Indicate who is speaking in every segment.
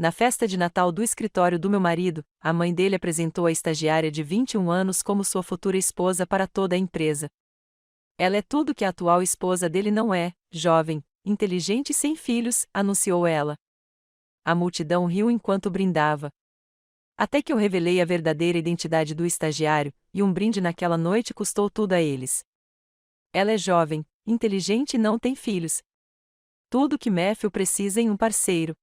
Speaker 1: Na festa de Natal do escritório do meu marido, a mãe dele apresentou a estagiária de 21 anos como sua futura esposa para toda a empresa. Ela é tudo que a atual esposa dele não é: jovem, inteligente e sem filhos, anunciou ela. A multidão riu enquanto brindava. Até que eu revelei a verdadeira identidade do estagiário, e um brinde naquela noite custou tudo a eles. Ela é jovem, inteligente e não tem filhos. Tudo que Matthew precisa em um parceiro.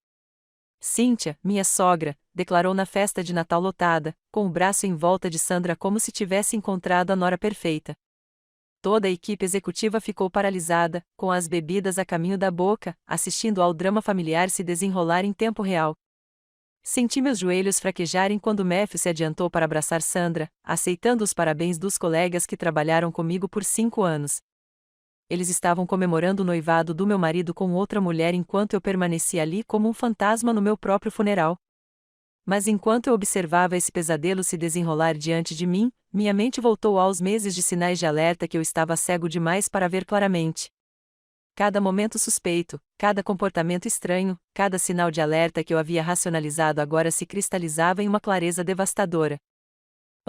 Speaker 1: Cíntia, minha sogra, declarou na festa de Natal lotada, com o braço em volta de Sandra como se tivesse encontrado a nora perfeita. Toda a equipe executiva ficou paralisada, com as bebidas a caminho da boca, assistindo ao drama familiar se desenrolar em tempo real. Senti meus joelhos fraquejarem quando Matthew se adiantou para abraçar Sandra, aceitando os parabéns dos colegas que trabalharam comigo por 5 anos. Eles estavam comemorando o noivado do meu marido com outra mulher enquanto eu permanecia ali como um fantasma no meu próprio funeral. Mas enquanto eu observava esse pesadelo se desenrolar diante de mim, minha mente voltou aos meses de sinais de alerta que eu estava cego demais para ver claramente. Cada momento suspeito, cada comportamento estranho, cada sinal de alerta que eu havia racionalizado agora se cristalizava em uma clareza devastadora.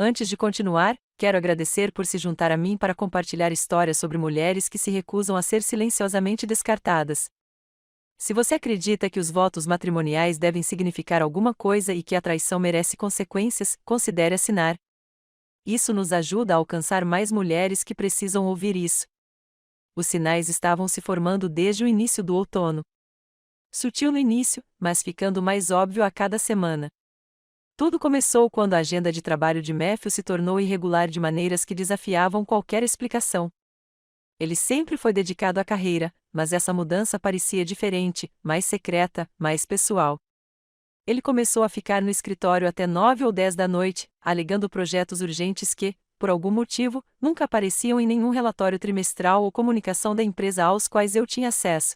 Speaker 1: Antes de continuar, quero agradecer por se juntar a mim para compartilhar histórias sobre mulheres que se recusam a ser silenciosamente descartadas. Se você acredita que os votos matrimoniais devem significar alguma coisa e que a traição merece consequências, considere assinar. Isso nos ajuda a alcançar mais mulheres que precisam ouvir isso. Os sinais estavam se formando desde o início do outono. Sutil no início, mas ficando mais óbvio a cada semana. Tudo começou quando a agenda de trabalho de Matthew se tornou irregular de maneiras que desafiavam qualquer explicação. Ele sempre foi dedicado à carreira, mas essa mudança parecia diferente, mais secreta, mais pessoal. Ele começou a ficar no escritório até 9 ou 10 da noite, alegando projetos urgentes que, por algum motivo, nunca apareciam em nenhum relatório trimestral ou comunicação da empresa aos quais eu tinha acesso.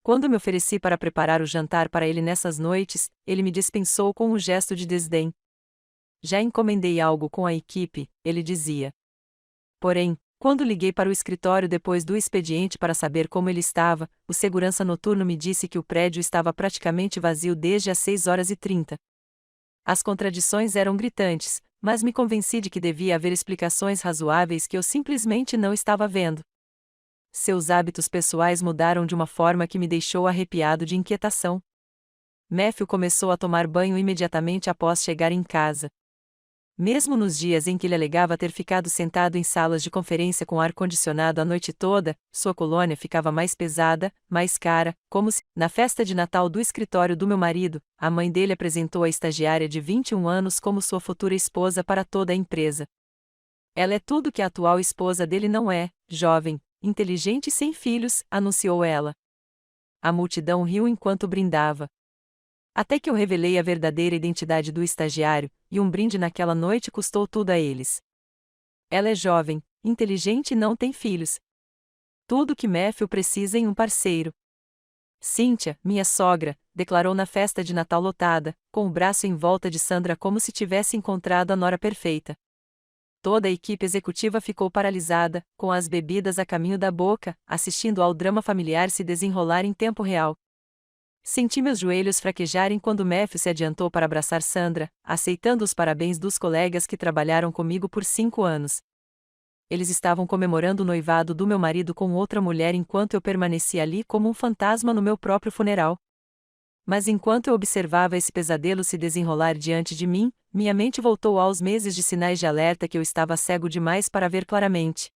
Speaker 1: Quando me ofereci para preparar o jantar para ele nessas noites, ele me dispensou com um gesto de desdém. Já encomendei algo com a equipe, ele dizia. Porém, quando liguei para o escritório depois do expediente para saber como ele estava, o segurança noturno me disse que o prédio estava praticamente vazio desde as 6h30. As contradições eram gritantes, mas me convenci de que devia haver explicações razoáveis que eu simplesmente não estava vendo. Seus hábitos pessoais mudaram de uma forma que me deixou arrepiado de inquietação. Matthew começou a tomar banho imediatamente após chegar em casa. Mesmo nos dias em que ele alegava ter ficado sentado em salas de conferência com ar-condicionado a noite toda, sua colônia ficava mais pesada, mais cara, como se, na festa de Natal do escritório do meu marido, a mãe dele apresentou a estagiária de 21 anos como sua futura esposa para toda a empresa. Ela é tudo que a atual esposa dele não é: jovem, inteligente e sem filhos, anunciou ela. A multidão riu enquanto brindava. Até que eu revelei a verdadeira identidade do estagiário, e um brinde naquela noite custou tudo a eles. Ela é jovem, inteligente e não tem filhos. Tudo que Matthew precisa em um parceiro. Cíntia, minha sogra, declarou na festa de Natal lotada, com o braço em volta de Sandra como se tivesse encontrado a nora perfeita. Toda a equipe executiva ficou paralisada, com as bebidas a caminho da boca, assistindo ao drama familiar se desenrolar em tempo real. Senti meus joelhos fraquejarem quando Matthew se adiantou para abraçar Sandra, aceitando os parabéns dos colegas que trabalharam comigo por 5 anos. Eles estavam comemorando o noivado do meu marido com outra mulher enquanto eu permanecia ali como um fantasma no meu próprio funeral. Mas enquanto eu observava esse pesadelo se desenrolar diante de mim, minha mente voltou aos meses de sinais de alerta que eu estava cego demais para ver claramente.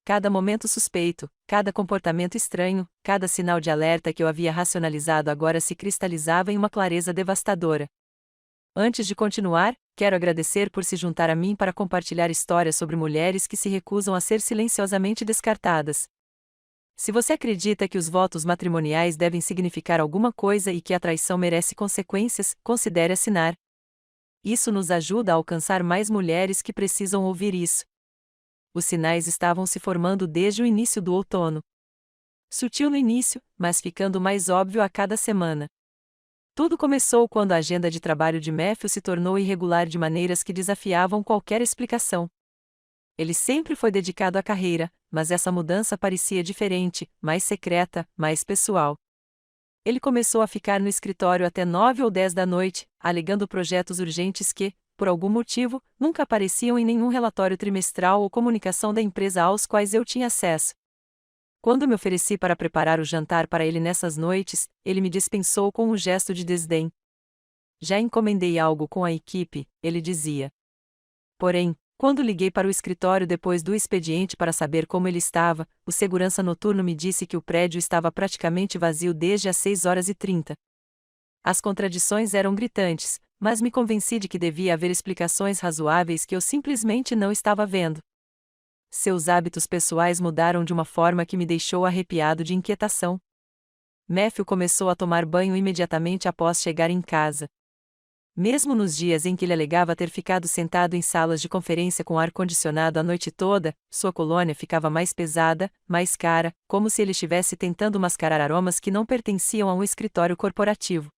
Speaker 1: Cada momento suspeito, cada comportamento estranho, cada sinal de alerta que eu havia racionalizado agora se cristalizava em uma clareza devastadora. Antes de continuar, quero agradecer por se juntar a mim para compartilhar histórias sobre mulheres que se recusam a ser silenciosamente descartadas. Se você acredita que os votos matrimoniais devem significar alguma coisa e que a traição merece consequências, considere assinar. Isso nos ajuda a alcançar mais mulheres que precisam ouvir isso. Os sinais estavam se formando desde o início do outono. Sutil no início, mas ficando mais óbvio a cada semana. Tudo começou quando a agenda de trabalho de Matthew se tornou irregular de maneiras que desafiavam qualquer explicação. Ele sempre foi dedicado à carreira, mas essa mudança parecia diferente, mais secreta, mais pessoal. Ele começou a ficar no escritório até 9 ou 10 da noite, alegando projetos urgentes que, por algum motivo, nunca apareciam em nenhum relatório trimestral ou comunicação da empresa aos quais eu tinha acesso. Quando me ofereci para preparar o jantar para ele nessas noites, ele me dispensou com um gesto de desdém. Já encomendei algo com a equipe, ele dizia. Porém, quando liguei para o escritório depois do expediente para saber como ele estava, o segurança noturno me disse que o prédio estava praticamente vazio desde as 6h30. As contradições eram gritantes, mas me convenci de que devia haver explicações razoáveis que eu simplesmente não estava vendo. Seus hábitos pessoais mudaram de uma forma que me deixou arrepiado de inquietação. Matthew começou a tomar banho imediatamente após chegar em casa. Mesmo nos dias em que ele alegava ter ficado sentado em salas de conferência com ar-condicionado a noite toda, sua colônia ficava mais pesada, mais cara, como se ele estivesse tentando mascarar aromas que não pertenciam a um escritório corporativo.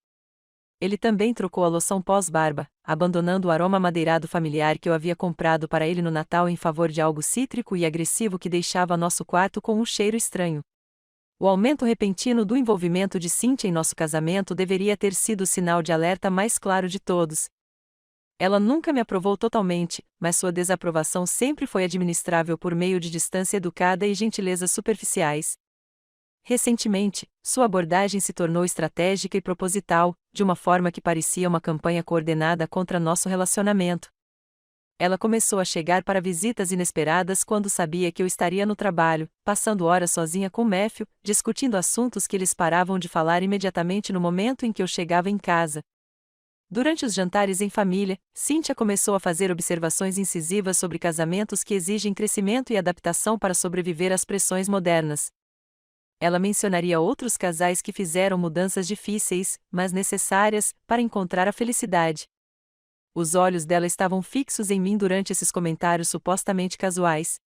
Speaker 1: Ele também trocou a loção pós-barba, abandonando o aroma madeirado familiar que eu havia comprado para ele no Natal em favor de algo cítrico e agressivo que deixava nosso quarto com um cheiro estranho. O aumento repentino do envolvimento de Cynthia em nosso casamento deveria ter sido o sinal de alerta mais claro de todos. Ela nunca me aprovou totalmente, mas sua desaprovação sempre foi administrável por meio de distância educada e gentilezas superficiais. Recentemente, sua abordagem se tornou estratégica e proposital, de uma forma que parecia uma campanha coordenada contra nosso relacionamento. Ela começou a chegar para visitas inesperadas quando sabia que eu estaria no trabalho, passando horas sozinha com Matthew, discutindo assuntos que eles paravam de falar imediatamente no momento em que eu chegava em casa. Durante os jantares em família, Cynthia começou a fazer observações incisivas sobre casamentos que exigem crescimento e adaptação para sobreviver às pressões modernas. Ela mencionaria outros casais que fizeram mudanças difíceis, mas necessárias, para encontrar a felicidade. Os olhos dela estavam fixos em mim durante esses comentários supostamente casuais.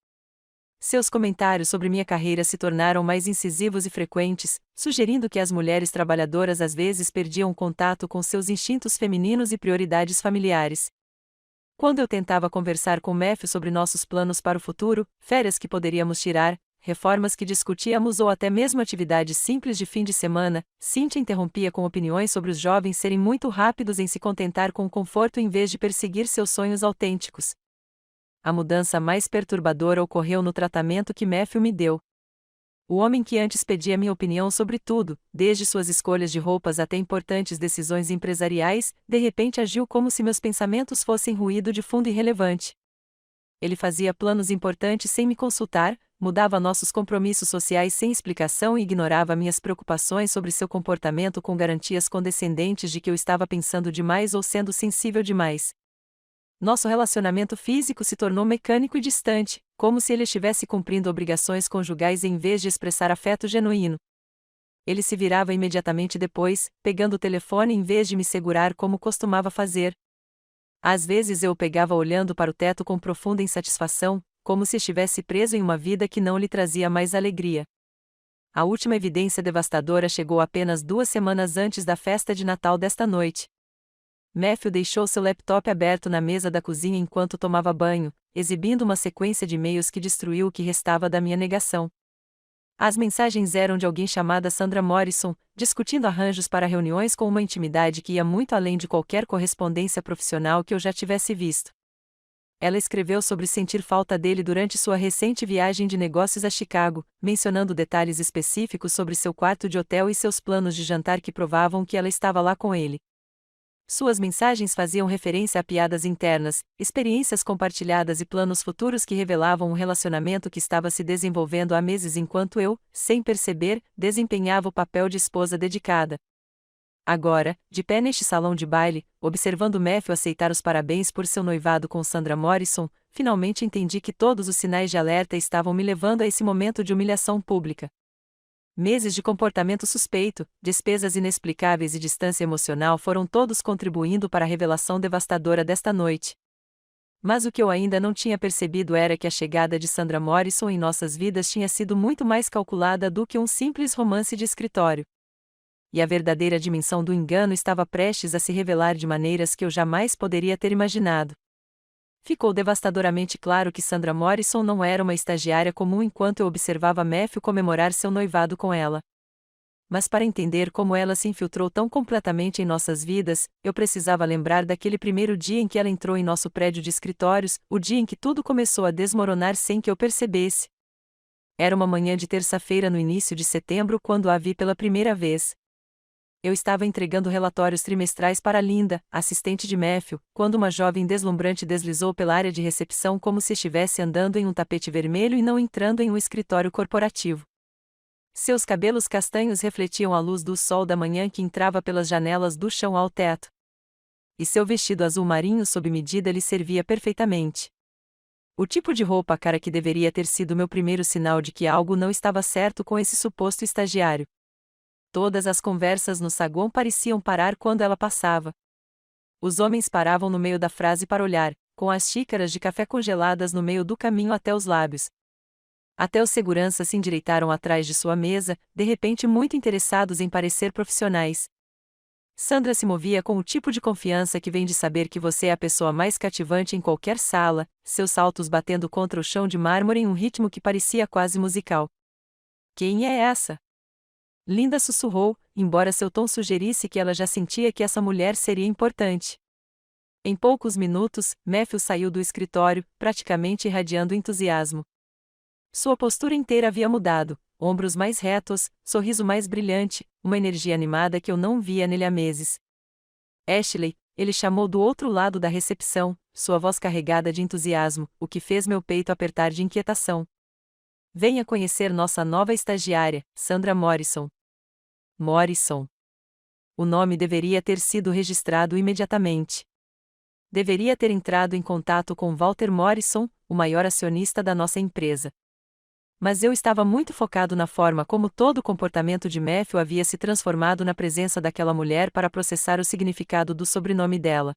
Speaker 1: Seus comentários sobre minha carreira se tornaram mais incisivos e frequentes, sugerindo que as mulheres trabalhadoras às vezes perdiam contato com seus instintos femininos e prioridades familiares. Quando eu tentava conversar com Matthew sobre nossos planos para o futuro, férias que poderíamos tirar, reformas que discutíamos ou até mesmo atividades simples de fim de semana, Cynthia interrompia com opiniões sobre os jovens serem muito rápidos em se contentar com o conforto em vez de perseguir seus sonhos autênticos. A mudança mais perturbadora ocorreu no tratamento que Matthew me deu. O homem que antes pedia minha opinião sobre tudo, desde suas escolhas de roupas até importantes decisões empresariais, de repente agiu como se meus pensamentos fossem ruído de fundo irrelevante. Ele fazia planos importantes sem me consultar, mudava nossos compromissos sociais sem explicação e ignorava minhas preocupações sobre seu comportamento com garantias condescendentes de que eu estava pensando demais ou sendo sensível demais. Nosso relacionamento físico se tornou mecânico e distante, como se ele estivesse cumprindo obrigações conjugais em vez de expressar afeto genuíno. Ele se virava imediatamente depois, pegando o telefone em vez de me segurar como costumava fazer. Às vezes eu o pegava olhando para o teto com profunda insatisfação, como se estivesse preso em uma vida que não lhe trazia mais alegria. A última evidência devastadora chegou apenas 2 semanas antes da festa de Natal desta noite. Matthew deixou seu laptop aberto na mesa da cozinha enquanto tomava banho, exibindo uma sequência de e-mails que destruiu o que restava da minha negação. As mensagens eram de alguém chamada Sandra Morrison, discutindo arranjos para reuniões com uma intimidade que ia muito além de qualquer correspondência profissional que eu já tivesse visto. Ela escreveu sobre sentir falta dele durante sua recente viagem de negócios a Chicago, mencionando detalhes específicos sobre seu quarto de hotel e seus planos de jantar que provavam que ela estava lá com ele. Suas mensagens faziam referência a piadas internas, experiências compartilhadas e planos futuros que revelavam um relacionamento que estava se desenvolvendo há meses enquanto eu, sem perceber, desempenhava o papel de esposa dedicada. Agora, de pé neste salão de baile, observando Matthew aceitar os parabéns por seu noivado com Sandra Morrison, finalmente entendi que todos os sinais de alerta estavam me levando a esse momento de humilhação pública. Meses de comportamento suspeito, despesas inexplicáveis e distância emocional foram todos contribuindo para a revelação devastadora desta noite. Mas o que eu ainda não tinha percebido era que a chegada de Sandra Morrison em nossas vidas tinha sido muito mais calculada do que um simples romance de escritório. E a verdadeira dimensão do engano estava prestes a se revelar de maneiras que eu jamais poderia ter imaginado. Ficou devastadoramente claro que Sandra Morrison não era uma estagiária comum enquanto eu observava Matthew comemorar seu noivado com ela. Mas para entender como ela se infiltrou tão completamente em nossas vidas, eu precisava lembrar daquele primeiro dia em que ela entrou em nosso prédio de escritórios, o dia em que tudo começou a desmoronar sem que eu percebesse. Era uma manhã de terça-feira no início de setembro quando a vi pela primeira vez. Eu estava entregando relatórios trimestrais para Linda, assistente de Matthew, quando uma jovem deslumbrante deslizou pela área de recepção como se estivesse andando em um tapete vermelho e não entrando em um escritório corporativo. Seus cabelos castanhos refletiam a luz do sol da manhã que entrava pelas janelas do chão ao teto. E seu vestido azul marinho sob medida lhe servia perfeitamente. O tipo de roupa cara que deveria ter sido meu primeiro sinal de que algo não estava certo com esse suposto estagiário. Todas as conversas no saguão pareciam parar quando ela passava. Os homens paravam no meio da frase para olhar, com as xícaras de café congeladas no meio do caminho até os lábios. Até os seguranças se endireitaram atrás de sua mesa, de repente muito interessados em parecer profissionais. Sandra se movia com o tipo de confiança que vem de saber que você é a pessoa mais cativante em qualquer sala, seus saltos batendo contra o chão de mármore em um ritmo que parecia quase musical. Quem é essa? Linda sussurrou, embora seu tom sugerisse que ela já sentia que essa mulher seria importante. Em poucos minutos, Matthew saiu do escritório, praticamente irradiando entusiasmo. Sua postura inteira havia mudado, ombros mais retos, sorriso mais brilhante, uma energia animada que eu não via nele há meses. Ashley, ele chamou do outro lado da recepção, sua voz carregada de entusiasmo, o que fez meu peito apertar de inquietação. Venha conhecer nossa nova estagiária, Sandra Morrison. Morrison. O nome deveria ter sido registrado imediatamente. Deveria ter entrado em contato com Walter Morrison, o maior acionista da nossa empresa. Mas eu estava muito focado na forma como todo o comportamento de Matthew havia se transformado na presença daquela mulher para processar o significado do sobrenome dela.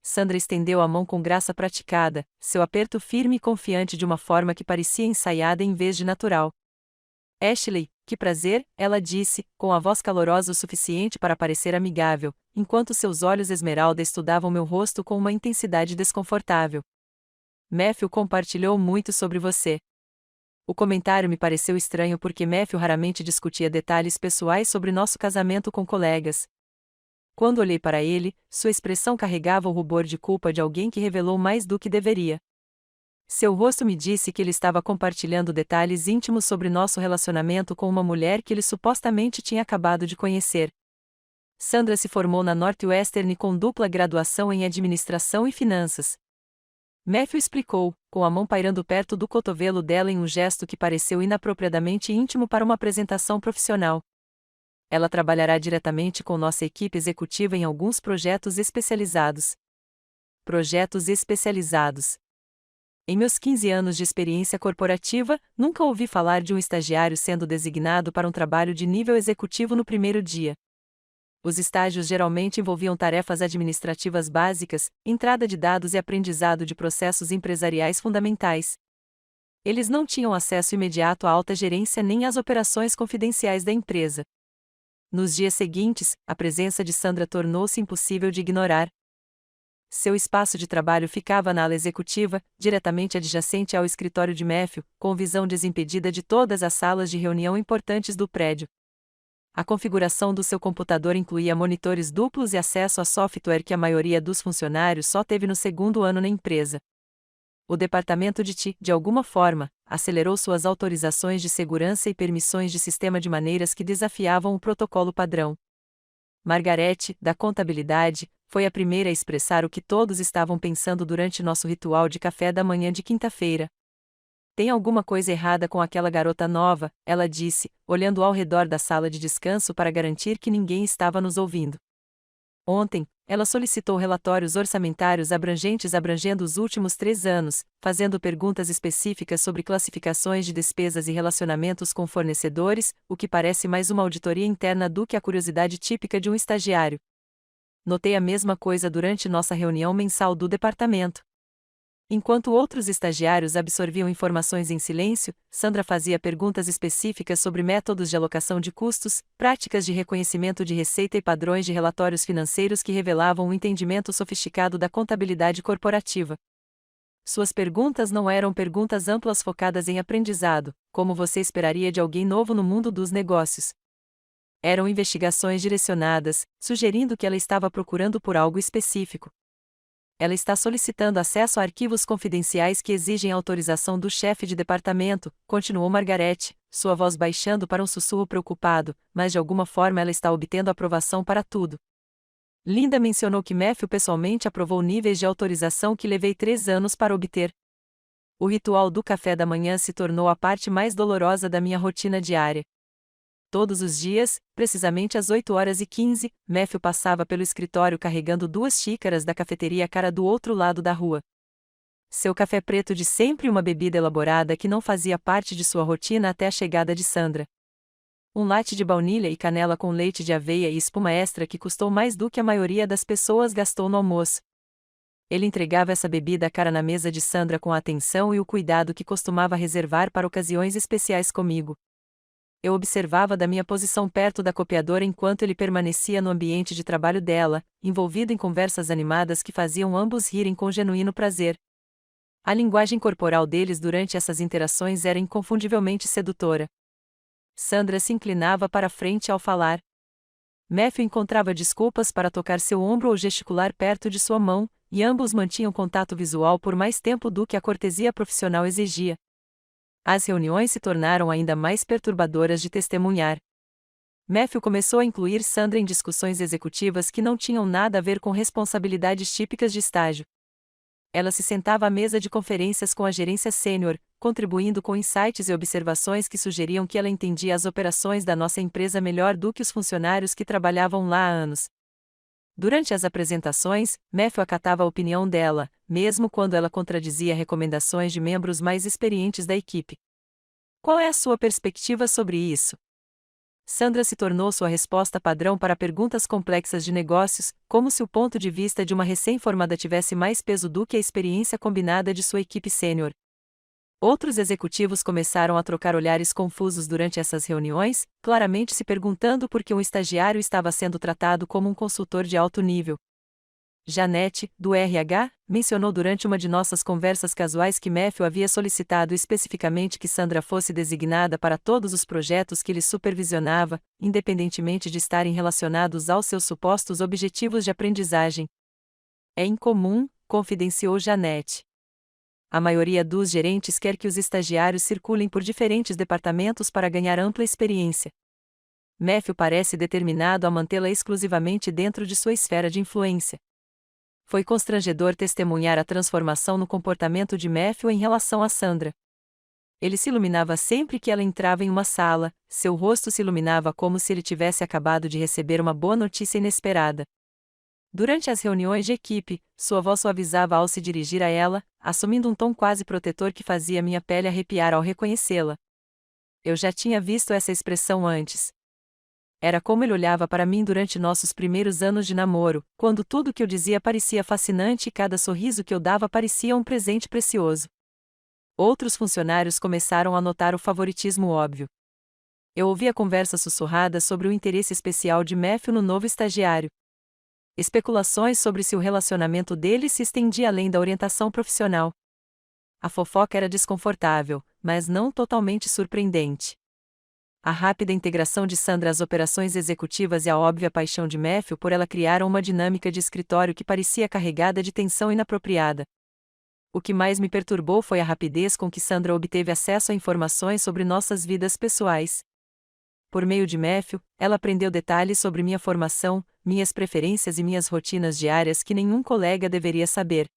Speaker 1: Sandra estendeu a mão com graça praticada, seu aperto firme e confiante de uma forma que parecia ensaiada em vez de natural. Ashley, que prazer, ela disse, com a voz calorosa o suficiente para parecer amigável, enquanto seus olhos esmeralda estudavam meu rosto com uma intensidade desconfortável. Matthew compartilhou muito sobre você. O comentário me pareceu estranho porque Matthew raramente discutia detalhes pessoais sobre nosso casamento com colegas. Quando olhei para ele, sua expressão carregava o rubor de culpa de alguém que revelou mais do que deveria. Seu rosto me disse que ele estava compartilhando detalhes íntimos sobre nosso relacionamento com uma mulher que ele supostamente tinha acabado de conhecer. Sandra se formou na Northwestern com dupla graduação em administração e finanças. Matthew explicou, com a mão pairando perto do cotovelo dela em um gesto que pareceu inapropriadamente íntimo para uma apresentação profissional. Ela trabalhará diretamente com nossa equipe executiva em alguns projetos especializados. Projetos especializados. Em meus 15 anos de experiência corporativa, nunca ouvi falar de um estagiário sendo designado para um trabalho de nível executivo no primeiro dia. Os estágios geralmente envolviam tarefas administrativas básicas, entrada de dados e aprendizado de processos empresariais fundamentais. Eles não tinham acesso imediato à alta gerência nem às operações confidenciais da empresa. Nos dias seguintes, a presença de Sandra tornou-se impossível de ignorar. Seu espaço de trabalho ficava na ala executiva, diretamente adjacente ao escritório de Matthew, com visão desimpedida de todas as salas de reunião importantes do prédio. A configuração do seu computador incluía monitores duplos e acesso a software que a maioria dos funcionários só teve no segundo ano na empresa. O departamento de TI, de alguma forma, acelerou suas autorizações de segurança e permissões de sistema de maneiras que desafiavam o protocolo padrão. Margarete, da contabilidade, foi a primeira a expressar o que todos estavam pensando durante nosso ritual de café da manhã de quinta-feira. Tem alguma coisa errada com aquela garota nova, ela disse, olhando ao redor da sala de descanso para garantir que ninguém estava nos ouvindo. Ontem, ela solicitou relatórios orçamentários abrangentes abrangendo os últimos 3 anos, fazendo perguntas específicas sobre classificações de despesas e relacionamentos com fornecedores, o que parece mais uma auditoria interna do que a curiosidade típica de um estagiário. Notei a mesma coisa durante nossa reunião mensal do departamento. Enquanto outros estagiários absorviam informações em silêncio, Sandra fazia perguntas específicas sobre métodos de alocação de custos, práticas de reconhecimento de receita e padrões de relatórios financeiros que revelavam um entendimento sofisticado da contabilidade corporativa. Suas perguntas não eram perguntas amplas focadas em aprendizado, como você esperaria de alguém novo no mundo dos negócios. Eram investigações direcionadas, sugerindo que ela estava procurando por algo específico. Ela está solicitando acesso a arquivos confidenciais que exigem autorização do chefe de departamento, continuou Margaret, sua voz baixando para um sussurro preocupado, mas de alguma forma ela está obtendo aprovação para tudo. Linda mencionou que Matthew pessoalmente aprovou níveis de autorização que levei 3 anos para obter. O ritual do café da manhã se tornou a parte mais dolorosa da minha rotina diária. Todos os dias, precisamente às 8h15, Matthew passava pelo escritório carregando 2 xícaras da cafeteria cara do outro lado da rua. Seu café preto de sempre uma bebida elaborada que não fazia parte de sua rotina até a chegada de Sandra. Um latte de baunilha e canela com leite de aveia e espuma extra que custou mais do que a maioria das pessoas gastou no almoço. Ele entregava essa bebida cara na mesa de Sandra com a atenção e o cuidado que costumava reservar para ocasiões especiais comigo. Eu observava da minha posição perto da copiadora enquanto ele permanecia no ambiente de trabalho dela, envolvido em conversas animadas que faziam ambos rirem com genuíno prazer. A linguagem corporal deles durante essas interações era inconfundivelmente sedutora. Sandra se inclinava para a frente ao falar. Matthew encontrava desculpas para tocar seu ombro ou gesticular perto de sua mão, e ambos mantinham contato visual por mais tempo do que a cortesia profissional exigia. As reuniões se tornaram ainda mais perturbadoras de testemunhar. Matthew começou a incluir Sandra em discussões executivas que não tinham nada a ver com responsabilidades típicas de estágio. Ela se sentava à mesa de conferências com a gerência sênior, contribuindo com insights e observações que sugeriam que ela entendia as operações da nossa empresa melhor do que os funcionários que trabalhavam lá há anos. Durante as apresentações, Matthew acatava a opinião dela, mesmo quando ela contradizia recomendações de membros mais experientes da equipe. Qual é a sua perspectiva sobre isso? Sandra se tornou sua resposta padrão para perguntas complexas de negócios, como se o ponto de vista de uma recém-formada tivesse mais peso do que a experiência combinada de sua equipe sênior. Outros executivos começaram a trocar olhares confusos durante essas reuniões, claramente se perguntando por que um estagiário estava sendo tratado como um consultor de alto nível. Janete, do RH, mencionou durante uma de nossas conversas casuais que Matthew havia solicitado especificamente que Sandra fosse designada para todos os projetos que ele supervisionava, independentemente de estarem relacionados aos seus supostos objetivos de aprendizagem. É incomum, confidenciou Janete. A maioria dos gerentes quer que os estagiários circulem por diferentes departamentos para ganhar ampla experiência. Matthew parece determinado a mantê-la exclusivamente dentro de sua esfera de influência. Foi constrangedor testemunhar a transformação no comportamento de Matthew em relação a Sandra. Ele se iluminava sempre que ela entrava em uma sala, seu rosto se iluminava como se ele tivesse acabado de receber uma boa notícia inesperada. Durante as reuniões de equipe, sua voz suavizava ao se dirigir a ela, assumindo um tom quase protetor que fazia minha pele arrepiar ao reconhecê-la. Eu já tinha visto essa expressão antes. Era como ele olhava para mim durante nossos primeiros anos de namoro, quando tudo que eu dizia parecia fascinante e cada sorriso que eu dava parecia um presente precioso. Outros funcionários começaram a notar o favoritismo óbvio. Eu ouvia conversas sussurradas sobre o interesse especial de Matthew no novo estagiário. Especulações sobre se o relacionamento deles se estendia além da orientação profissional. A fofoca era desconfortável, mas não totalmente surpreendente. A rápida integração de Sandra às operações executivas e a óbvia paixão de Matthew por ela criaram uma dinâmica de escritório que parecia carregada de tensão inapropriada. O que mais me perturbou foi a rapidez com que Sandra obteve acesso a informações sobre nossas vidas pessoais. Por meio de Matthew, ela aprendeu detalhes sobre minha formação, minhas preferências e minhas rotinas diárias que nenhum colega deveria saber.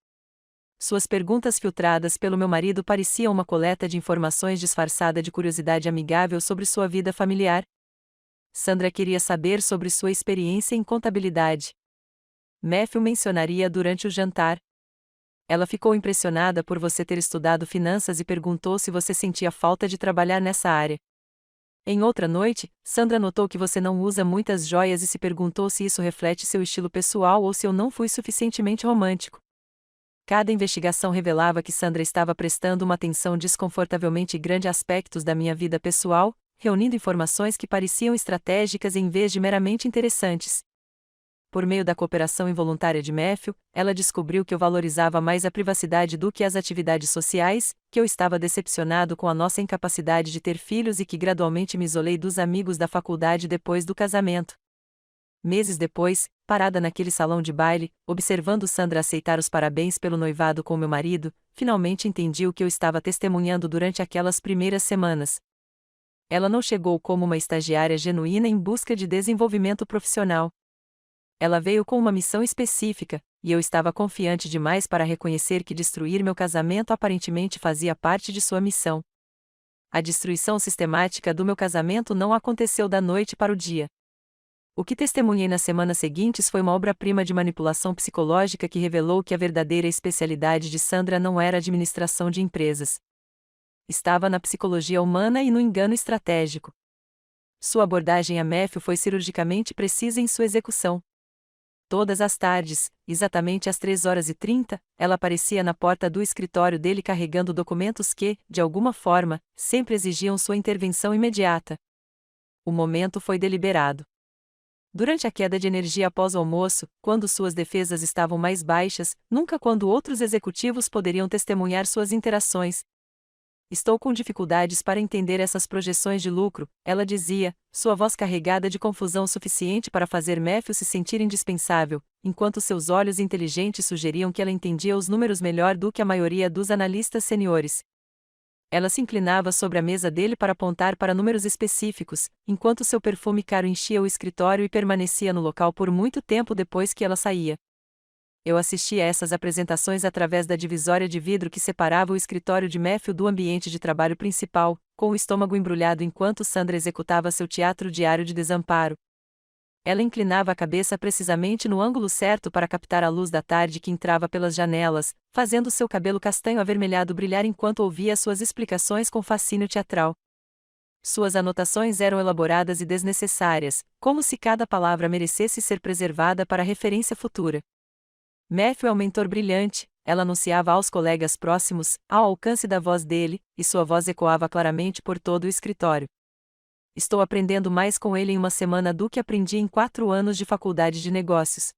Speaker 1: Suas perguntas filtradas pelo meu marido pareciam uma coleta de informações disfarçada de curiosidade amigável sobre sua vida familiar. Sandra queria saber sobre sua experiência em contabilidade. Matthew mencionaria durante o jantar. Ela ficou impressionada por você ter estudado finanças e perguntou se você sentia falta de trabalhar nessa área. Em outra noite, Sandra notou que você não usa muitas joias e se perguntou se isso reflete seu estilo pessoal ou se eu não fui suficientemente romântico. Cada investigação revelava que Sandra estava prestando uma atenção desconfortavelmente grande a aspectos da minha vida pessoal, reunindo informações que pareciam estratégicas em vez de meramente interessantes. Por meio da cooperação involuntária de Matthew, ela descobriu que eu valorizava mais a privacidade do que as atividades sociais, que eu estava decepcionado com a nossa incapacidade de ter filhos e que gradualmente me isolei dos amigos da faculdade depois do casamento. Meses depois, parada naquele salão de baile, observando Sandra aceitar os parabéns pelo noivado com meu marido, finalmente entendi o que eu estava testemunhando durante aquelas primeiras semanas. Ela não chegou como uma estagiária genuína em busca de desenvolvimento profissional. Ela veio com uma missão específica, e eu estava confiante demais para reconhecer que destruir meu casamento aparentemente fazia parte de sua missão. A destruição sistemática do meu casamento não aconteceu da noite para o dia. O que testemunhei nas semanas seguintes foi uma obra-prima de manipulação psicológica que revelou que a verdadeira especialidade de Sandra não era a administração de empresas. Estava na psicologia humana e no engano estratégico. Sua abordagem a Matthew foi cirurgicamente precisa em sua execução. Todas as tardes, exatamente às 3h30, ela aparecia na porta do escritório dele carregando documentos que, de alguma forma, sempre exigiam sua intervenção imediata. O momento foi deliberado. Durante a queda de energia após o almoço, quando suas defesas estavam mais baixas, nunca quando outros executivos poderiam testemunhar suas interações. Estou com dificuldades para entender essas projeções de lucro, ela dizia, sua voz carregada de confusão suficiente para fazer Matthew se sentir indispensável, enquanto seus olhos inteligentes sugeriam que ela entendia os números melhor do que a maioria dos analistas seniores. Ela se inclinava sobre a mesa dele para apontar para números específicos, enquanto seu perfume caro enchia o escritório e permanecia no local por muito tempo depois que ela saía. Eu assistia a essas apresentações através da divisória de vidro que separava o escritório de Matthew do ambiente de trabalho principal, com o estômago embrulhado enquanto Sandra executava seu teatro diário de desamparo. Ela inclinava a cabeça precisamente no ângulo certo para captar a luz da tarde que entrava pelas janelas, fazendo seu cabelo castanho avermelhado brilhar enquanto ouvia suas explicações com fascínio teatral. Suas anotações eram elaboradas e desnecessárias, como se cada palavra merecesse ser preservada para referência futura. Matthew é um mentor brilhante, ela anunciava aos colegas próximos, ao alcance da voz dele, e sua voz ecoava claramente por todo o escritório. Estou aprendendo mais com ele em uma semana do que aprendi em 4 anos de faculdade de negócios.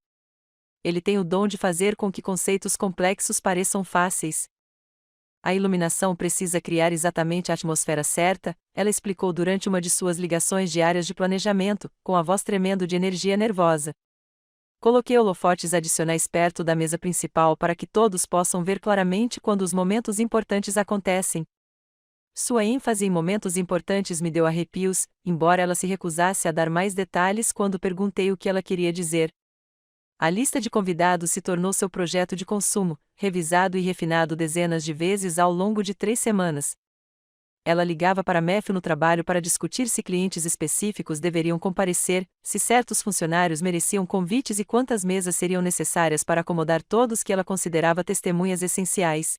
Speaker 1: Ele tem o dom de fazer com que conceitos complexos pareçam fáceis. A iluminação precisa criar exatamente a atmosfera certa, ela explicou durante uma de suas ligações diárias de planejamento, com a voz tremendo de energia nervosa. Coloquei holofotes adicionais perto da mesa principal para que todos possam ver claramente quando os momentos importantes acontecem. Sua ênfase em momentos importantes me deu arrepios, embora ela se recusasse a dar mais detalhes quando perguntei o que ela queria dizer. A lista de convidados se tornou seu projeto de consumo, revisado e refinado dezenas de vezes ao longo de 3 semanas. Ela ligava para Matthew no trabalho para discutir se clientes específicos deveriam comparecer, se certos funcionários mereciam convites e quantas mesas seriam necessárias para acomodar todos que ela considerava testemunhas essenciais.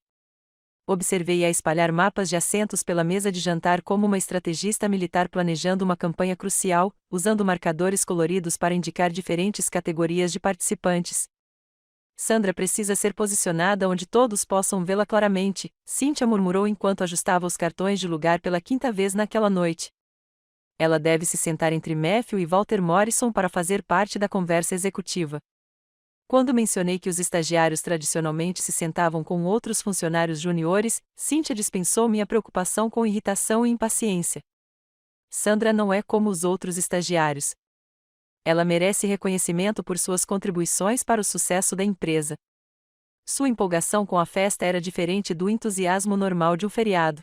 Speaker 1: Observei-a espalhar mapas de assentos pela mesa de jantar como uma estrategista militar planejando uma campanha crucial, usando marcadores coloridos para indicar diferentes categorias de participantes. Sandra precisa ser posicionada onde todos possam vê-la claramente, Cynthia murmurou enquanto ajustava os cartões de lugar pela 5ª vez naquela noite. Ela deve se sentar entre Matthew e Walter Morrison para fazer parte da conversa executiva. Quando mencionei que os estagiários tradicionalmente se sentavam com outros funcionários juniores, Cynthia dispensou minha preocupação com irritação e impaciência. Sandra não é como os outros estagiários. Ela merece reconhecimento por suas contribuições para o sucesso da empresa. Sua empolgação com a festa era diferente do entusiasmo normal de um feriado.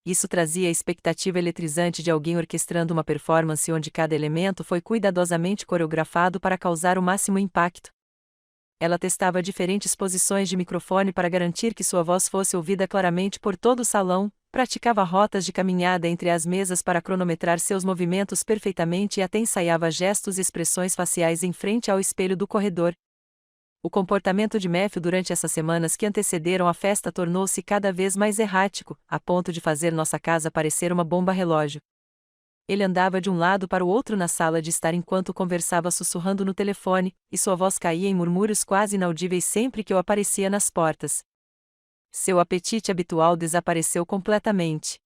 Speaker 1: Isso trazia a expectativa eletrizante de alguém orquestrando uma performance onde cada elemento foi cuidadosamente coreografado para causar o máximo impacto. Ela testava diferentes posições de microfone para garantir que sua voz fosse ouvida claramente por todo o salão, praticava rotas de caminhada entre as mesas para cronometrar seus movimentos perfeitamente e até ensaiava gestos e expressões faciais em frente ao espelho do corredor. O comportamento de Matthew durante essas semanas que antecederam a festa tornou-se cada vez mais errático, a ponto de fazer nossa casa parecer uma bomba relógio. Ele andava de um lado para o outro na sala de estar enquanto conversava sussurrando no telefone, e sua voz caía em murmúrios quase inaudíveis sempre que eu aparecia nas portas. Seu apetite habitual desapareceu completamente.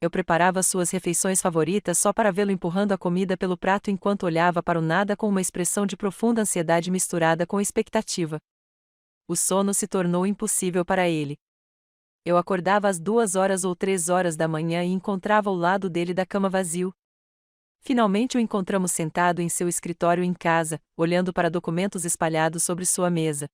Speaker 1: Eu preparava suas refeições favoritas só para vê-lo empurrando a comida pelo prato enquanto olhava para o nada com uma expressão de profunda ansiedade misturada com expectativa. O sono se tornou impossível para ele. Eu acordava às 2 horas ou 3 horas da manhã e encontrava ao lado dele da cama vazio. Finalmente o encontramos sentado em seu escritório em casa, olhando para documentos espalhados sobre sua mesa.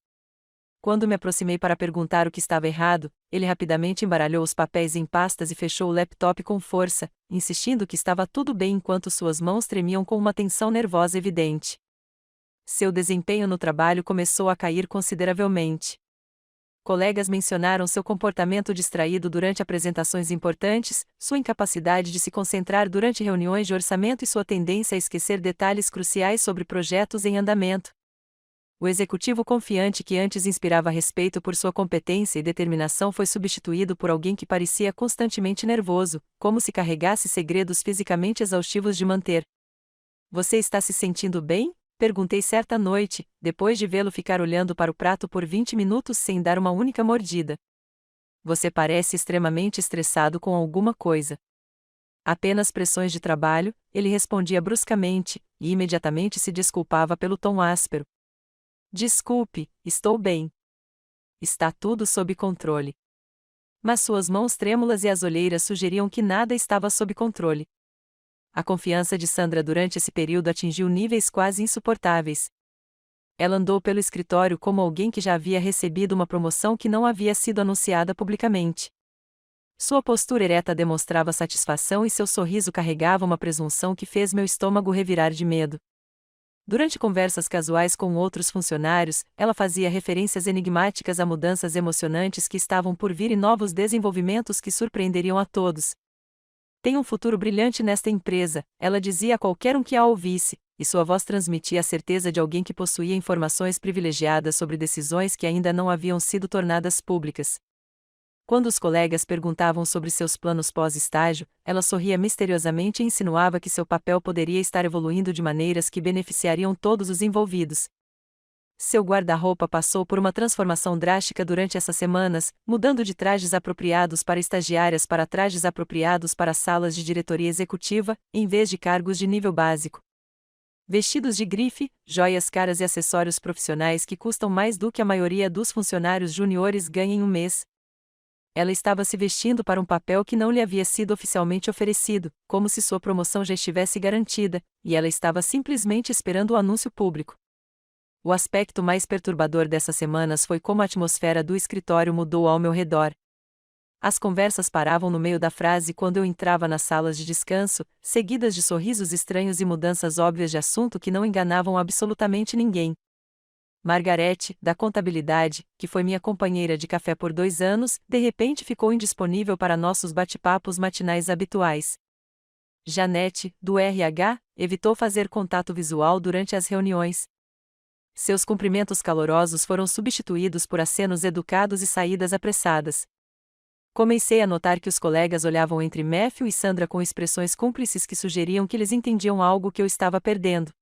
Speaker 1: Quando me aproximei para perguntar o que estava errado, ele rapidamente embaralhou os papéis em pastas e fechou o laptop com força, insistindo que estava tudo bem enquanto suas mãos tremiam com uma tensão nervosa evidente. Seu desempenho no trabalho começou a cair consideravelmente. Colegas mencionaram seu comportamento distraído durante apresentações importantes, sua incapacidade de se concentrar durante reuniões de orçamento e sua tendência a esquecer detalhes cruciais sobre projetos em andamento. O executivo confiante que antes inspirava respeito por sua competência e determinação foi substituído por alguém que parecia constantemente nervoso, como se carregasse segredos fisicamente exaustivos de manter. "Você está se sentindo bem?" perguntei certa noite, depois de vê-lo ficar olhando para o prato por 20 minutos sem dar uma única mordida. "Você parece extremamente estressado com alguma coisa." "Apenas pressões de trabalho", ele respondia bruscamente, e imediatamente se desculpava pelo tom áspero. "Desculpe, estou bem. Está tudo sob controle." Mas suas mãos trêmulas e as olheiras sugeriam que nada estava sob controle. A confiança de Sandra durante esse período atingiu níveis quase insuportáveis. Ela andou pelo escritório como alguém que já havia recebido uma promoção que não havia sido anunciada publicamente. Sua postura ereta demonstrava satisfação e seu sorriso carregava uma presunção que fez meu estômago revirar de medo. Durante conversas casuais com outros funcionários, ela fazia referências enigmáticas a mudanças emocionantes que estavam por vir e novos desenvolvimentos que surpreenderiam a todos. "Tem um futuro brilhante nesta empresa", ela dizia a qualquer um que a ouvisse, e sua voz transmitia a certeza de alguém que possuía informações privilegiadas sobre decisões que ainda não haviam sido tornadas públicas. Quando os colegas perguntavam sobre seus planos pós-estágio, ela sorria misteriosamente e insinuava que seu papel poderia estar evoluindo de maneiras que beneficiariam todos os envolvidos. Seu guarda-roupa passou por uma transformação drástica durante essas semanas, mudando de trajes apropriados para estagiárias para trajes apropriados para salas de diretoria executiva, em vez de cargos de nível básico. Vestidos de grife, joias caras e acessórios profissionais que custam mais do que a maioria dos funcionários juniores ganha em um mês. Ela estava se vestindo para um papel que não lhe havia sido oficialmente oferecido, como se sua promoção já estivesse garantida, e ela estava simplesmente esperando o anúncio público. O aspecto mais perturbador dessas semanas foi como a atmosfera do escritório mudou ao meu redor. As conversas paravam no meio da frase quando eu entrava nas salas de descanso, seguidas de sorrisos estranhos e mudanças óbvias de assunto que não enganavam absolutamente ninguém. Margarete, da contabilidade, que foi minha companheira de café por 2 anos, de repente ficou indisponível para nossos bate-papos matinais habituais. Janete, do RH, evitou fazer contato visual durante as reuniões. Seus cumprimentos calorosos foram substituídos por acenos educados e saídas apressadas. Comecei a notar que os colegas olhavam entre Matthew e Sandra com expressões cúmplices que sugeriam que eles entendiam algo que eu estava perdendo.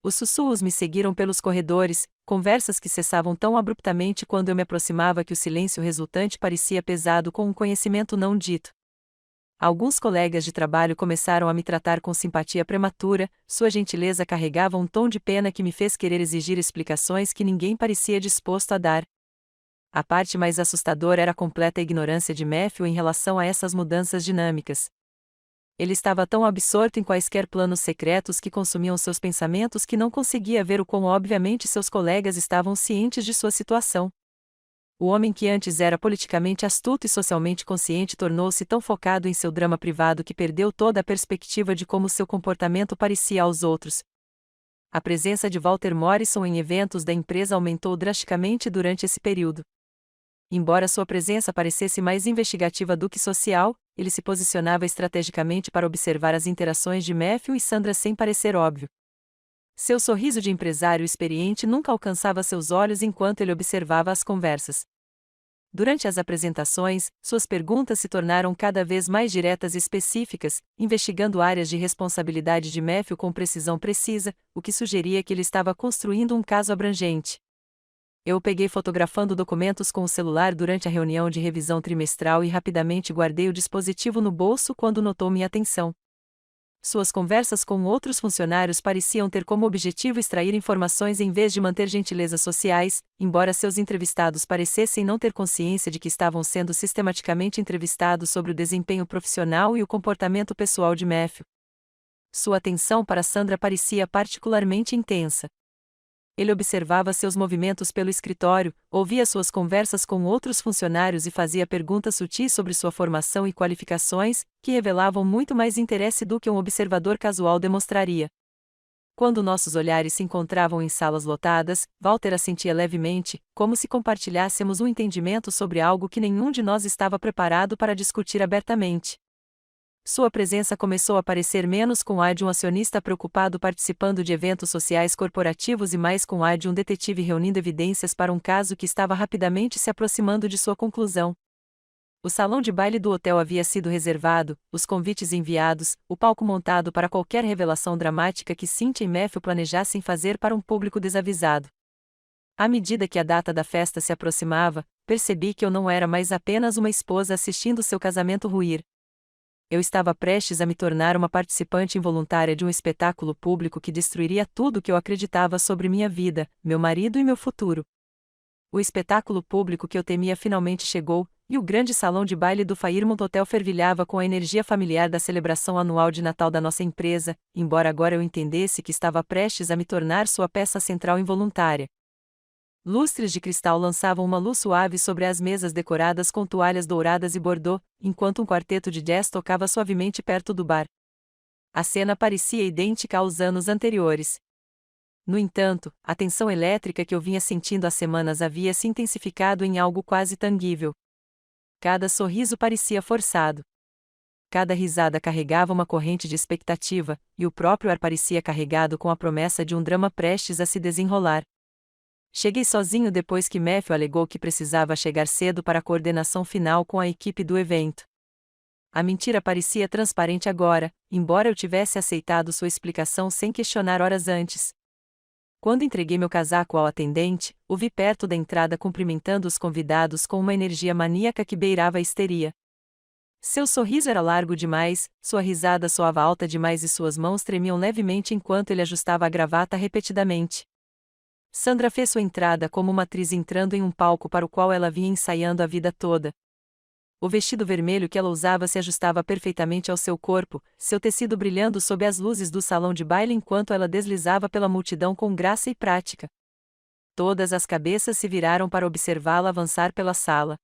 Speaker 1: Os sussurros me seguiram pelos corredores, conversas que cessavam tão abruptamente quando eu me aproximava que o silêncio resultante parecia pesado com um conhecimento não dito. Alguns colegas de trabalho começaram a me tratar com simpatia prematura, sua gentileza carregava um tom de pena que me fez querer exigir explicações que ninguém parecia disposto a dar. A parte mais assustadora era a completa ignorância de Matthew em relação a essas mudanças dinâmicas. Ele estava tão absorto em quaisquer planos secretos que consumiam seus pensamentos que não conseguia ver o quão obviamente seus colegas estavam cientes de sua situação. O homem que antes era politicamente astuto e socialmente consciente tornou-se tão focado em seu drama privado que perdeu toda a perspectiva de como seu comportamento parecia aos outros. A presença de Walter Morrison em eventos da empresa aumentou drasticamente durante esse período. Embora sua presença parecesse mais investigativa do que social, ele se posicionava estrategicamente para observar as interações de Matthew e Sandra sem parecer óbvio. Seu sorriso de empresário experiente nunca alcançava seus olhos enquanto ele observava as conversas. Durante as apresentações, suas perguntas se tornaram cada vez mais diretas e específicas, investigando áreas de responsabilidade de Matthew com precisão precisa, o que sugeria que ele estava construindo um caso abrangente. Eu o peguei fotografando documentos com o celular durante a reunião de revisão trimestral e rapidamente guardei o dispositivo no bolso quando notou minha atenção. Suas conversas com outros funcionários pareciam ter como objetivo extrair informações em vez de manter gentilezas sociais, embora seus entrevistados parecessem não ter consciência de que estavam sendo sistematicamente entrevistados sobre o desempenho profissional e o comportamento pessoal de Matthew. Sua atenção para Sandra parecia particularmente intensa. Ele observava seus movimentos pelo escritório, ouvia suas conversas com outros funcionários e fazia perguntas sutis sobre sua formação e qualificações, que revelavam muito mais interesse do que um observador casual demonstraria. Quando nossos olhares se encontravam em salas lotadas, Walter assentia levemente, como se compartilhássemos um entendimento sobre algo que nenhum de nós estava preparado para discutir abertamente. Sua presença começou a parecer menos com a de um acionista preocupado participando de eventos sociais corporativos e mais com a de um detetive reunindo evidências para um caso que estava rapidamente se aproximando de sua conclusão. O salão de baile do hotel havia sido reservado, os convites enviados, o palco montado para qualquer revelação dramática que Cynthia e Matthew planejassem fazer para um público desavisado. À medida que a data da festa se aproximava, percebi que eu não era mais apenas uma esposa assistindo seu casamento ruir. Eu estava prestes a me tornar uma participante involuntária de um espetáculo público que destruiria tudo o que eu acreditava sobre minha vida, meu marido e meu futuro. O espetáculo público que eu temia finalmente chegou, e o grande salão de baile do Fairmont Hotel fervilhava com a energia familiar da celebração anual de Natal da nossa empresa, embora agora eu entendesse que estava prestes a me tornar sua peça central involuntária. Lustres de cristal lançavam uma luz suave sobre as mesas decoradas com toalhas douradas e bordô, enquanto um quarteto de jazz tocava suavemente perto do bar. A cena parecia idêntica aos anos anteriores. No entanto, a tensão elétrica que eu vinha sentindo há semanas havia se intensificado em algo quase tangível. Cada sorriso parecia forçado. Cada risada carregava uma corrente de expectativa, e o próprio ar parecia carregado com a promessa de um drama prestes a se desenrolar. Cheguei sozinho depois que Matthew alegou que precisava chegar cedo para a coordenação final com a equipe do evento. A mentira parecia transparente agora, embora eu tivesse aceitado sua explicação sem questionar horas antes. Quando entreguei meu casaco ao atendente, o vi perto da entrada cumprimentando os convidados com uma energia maníaca que beirava a histeria. Seu sorriso era largo demais, sua risada soava alta demais e suas mãos tremiam levemente enquanto ele ajustava a gravata repetidamente. Sandra fez sua entrada como uma atriz entrando em um palco para o qual ela vinha ensaiando a vida toda. O vestido vermelho que ela usava se ajustava perfeitamente ao seu corpo, seu tecido brilhando sob as luzes do salão de baile enquanto ela deslizava pela multidão com graça e prática. Todas as cabeças se viraram para observá-la avançar pela sala.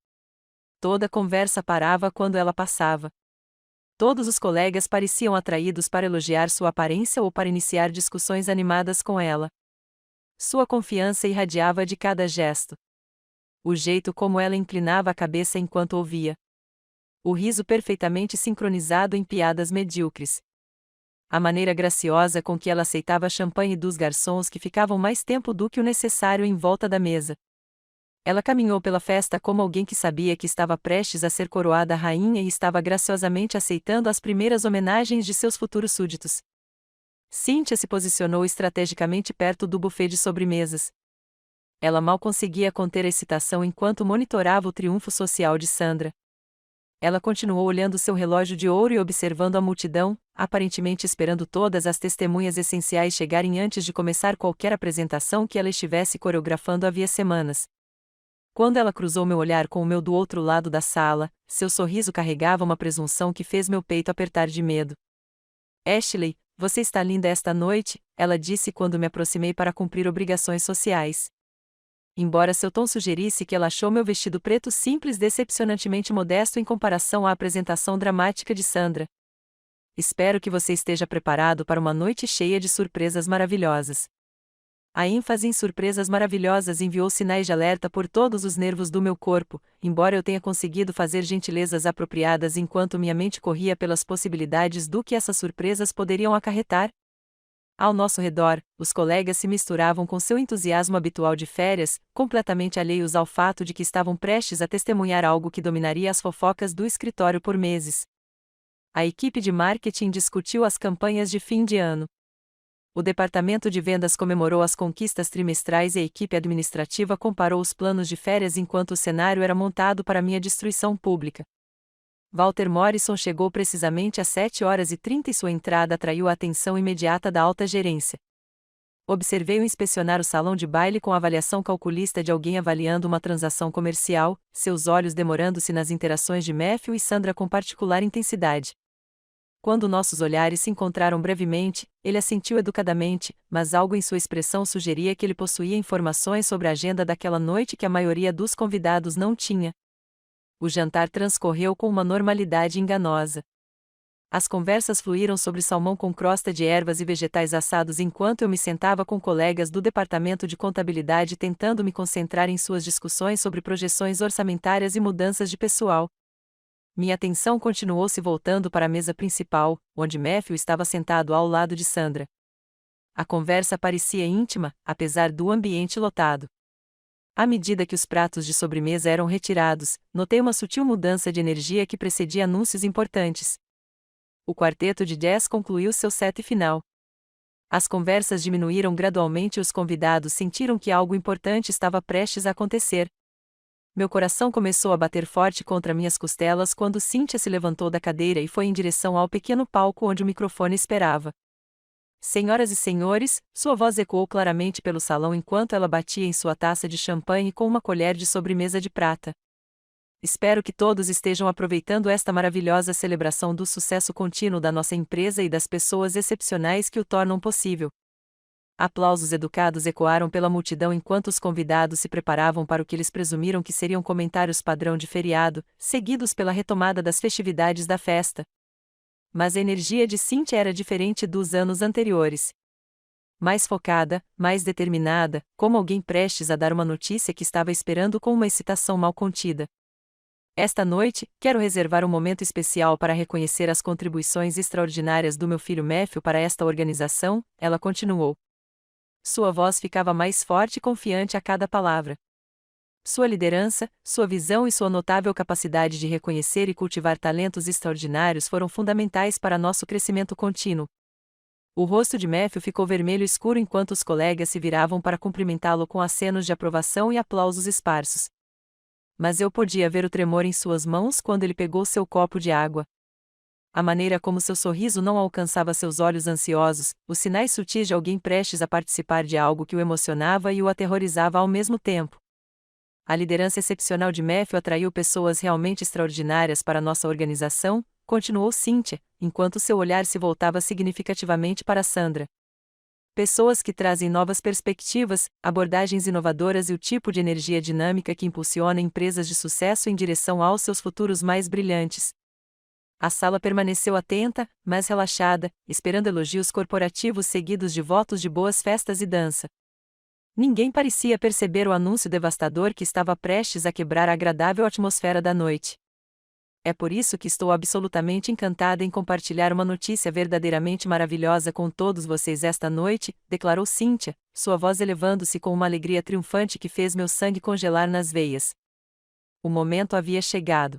Speaker 1: Toda conversa parava quando ela passava. Todos os colegas pareciam atraídos para elogiar sua aparência ou para iniciar discussões animadas com ela. Sua confiança irradiava de cada gesto. O jeito como ela inclinava a cabeça enquanto ouvia. O riso perfeitamente sincronizado em piadas medíocres. A maneira graciosa com que ela aceitava champanhe dos garçons que ficavam mais tempo do que o necessário em volta da mesa. Ela caminhou pela festa como alguém que sabia que estava prestes a ser coroada rainha e estava graciosamente aceitando as primeiras homenagens de seus futuros súditos. Cynthia se posicionou estrategicamente perto do buffet de sobremesas. Ela mal conseguia conter a excitação enquanto monitorava o triunfo social de Sandra. Ela continuou olhando seu relógio de ouro e observando a multidão, aparentemente esperando todas as testemunhas essenciais chegarem antes de começar qualquer apresentação que ela estivesse coreografando havia semanas. Quando ela cruzou meu olhar com o meu do outro lado da sala, seu sorriso carregava uma presunção que fez meu peito apertar de medo. Ashley, você está linda esta noite, ela disse quando me aproximei para cumprir obrigações sociais. Embora seu tom sugerisse que ela achou meu vestido preto simples decepcionantemente modesto em comparação à apresentação dramática de Sandra. Espero que você esteja preparado para uma noite cheia de surpresas maravilhosas. A ênfase em surpresas maravilhosas enviou sinais de alerta por todos os nervos do meu corpo, embora eu tenha conseguido fazer gentilezas apropriadas enquanto minha mente corria pelas possibilidades do que essas surpresas poderiam acarretar. Ao nosso redor, os colegas se misturavam com seu entusiasmo habitual de férias, completamente alheios ao fato de que estavam prestes a testemunhar algo que dominaria as fofocas do escritório por meses. A equipe de marketing discutiu as campanhas de fim de ano. O departamento de vendas comemorou as conquistas trimestrais e a equipe administrativa comparou os planos de férias enquanto o cenário era montado para minha destruição pública. Walter Morrison chegou precisamente às 7h30 e sua entrada atraiu a atenção imediata da alta gerência. Observei-o inspecionar o salão de baile com a avaliação calculista de alguém avaliando uma transação comercial, seus olhos demorando-se nas interações de Matthew e Sandra com particular intensidade. Quando nossos olhares se encontraram brevemente, ele assentiu educadamente, mas algo em sua expressão sugeria que ele possuía informações sobre a agenda daquela noite que a maioria dos convidados não tinha. O jantar transcorreu com uma normalidade enganosa. As conversas fluíram sobre salmão com crosta de ervas e vegetais assados enquanto eu me sentava com colegas do departamento de contabilidade tentando me concentrar em suas discussões sobre projeções orçamentárias e mudanças de pessoal. Minha atenção continuou se voltando para a mesa principal, onde Matthew estava sentado ao lado de Sandra. A conversa parecia íntima, apesar do ambiente lotado. À medida que os pratos de sobremesa eram retirados, notei uma sutil mudança de energia que precedia anúncios importantes. O quarteto de jazz concluiu seu set final. As conversas diminuíram gradualmente e os convidados sentiram que algo importante estava prestes a acontecer. Meu coração começou a bater forte contra minhas costelas quando Cynthia se levantou da cadeira e foi em direção ao pequeno palco onde o microfone esperava. Senhoras e senhores, sua voz ecoou claramente pelo salão enquanto ela batia em sua taça de champanhe com uma colher de sobremesa de prata. Espero que todos estejam aproveitando esta maravilhosa celebração do sucesso contínuo da nossa empresa e das pessoas excepcionais que o tornam possível. Aplausos educados ecoaram pela multidão enquanto os convidados se preparavam para o que eles presumiram que seriam comentários padrão de feriado, seguidos pela retomada das festividades da festa. Mas a energia de Cynthia era diferente dos anos anteriores. Mais focada, mais determinada, como alguém prestes a dar uma notícia que estava esperando com uma excitação mal contida. Esta noite, quero reservar um momento especial para reconhecer as contribuições extraordinárias do meu filho Matthew para esta organização, ela continuou. Sua voz ficava mais forte e confiante a cada palavra. Sua liderança, sua visão e sua notável capacidade de reconhecer e cultivar talentos extraordinários foram fundamentais para nosso crescimento contínuo. O rosto de Matthew ficou vermelho escuro enquanto os colegas se viravam para cumprimentá-lo com acenos de aprovação e aplausos esparsos. Mas eu podia ver o tremor em suas mãos quando ele pegou seu copo de água. A maneira como seu sorriso não alcançava seus olhos ansiosos, os sinais sutis de alguém prestes a participar de algo que o emocionava e o aterrorizava ao mesmo tempo. A liderança excepcional de Matthew atraiu pessoas realmente extraordinárias para nossa organização, continuou Cynthia, enquanto seu olhar se voltava significativamente para Sandra. Pessoas que trazem novas perspectivas, abordagens inovadoras e o tipo de energia dinâmica que impulsiona empresas de sucesso em direção aos seus futuros mais brilhantes. A sala permaneceu atenta, mas relaxada, esperando elogios corporativos seguidos de votos de boas festas e dança. Ninguém parecia perceber o anúncio devastador que estava prestes a quebrar a agradável atmosfera da noite. É por isso que estou absolutamente encantada em compartilhar uma notícia verdadeiramente maravilhosa com todos vocês esta noite, declarou Cynthia, sua voz elevando-se com uma alegria triunfante que fez meu sangue congelar nas veias. O momento havia chegado.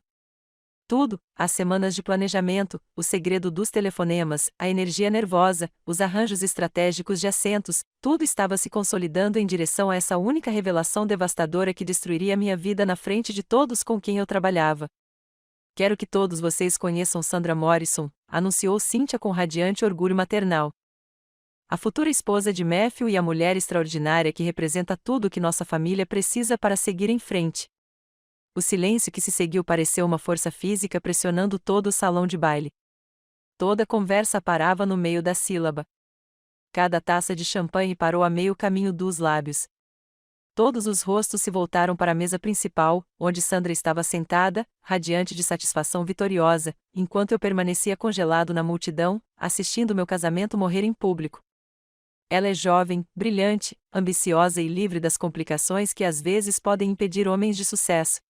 Speaker 1: Tudo, as semanas de planejamento, o segredo dos telefonemas, a energia nervosa, os arranjos estratégicos de assentos, tudo estava se consolidando em direção a essa única revelação devastadora que destruiria minha vida na frente de todos com quem eu trabalhava. Quero que todos vocês conheçam Sandra Morrison, anunciou Cynthia com radiante orgulho maternal. A futura esposa de Matthew e a mulher extraordinária que representa tudo o que nossa família precisa para seguir em frente. O silêncio que se seguiu pareceu uma força física pressionando todo o salão de baile. Toda a conversa parava no meio da sílaba. Cada taça de champanhe parou a meio caminho dos lábios. Todos os rostos se voltaram para a mesa principal, onde Sandra estava sentada, radiante de satisfação vitoriosa, enquanto eu permanecia congelado na multidão, assistindo meu casamento morrer em público. Ela é jovem, brilhante, ambiciosa e livre das complicações que às vezes podem impedir homens de sucesso.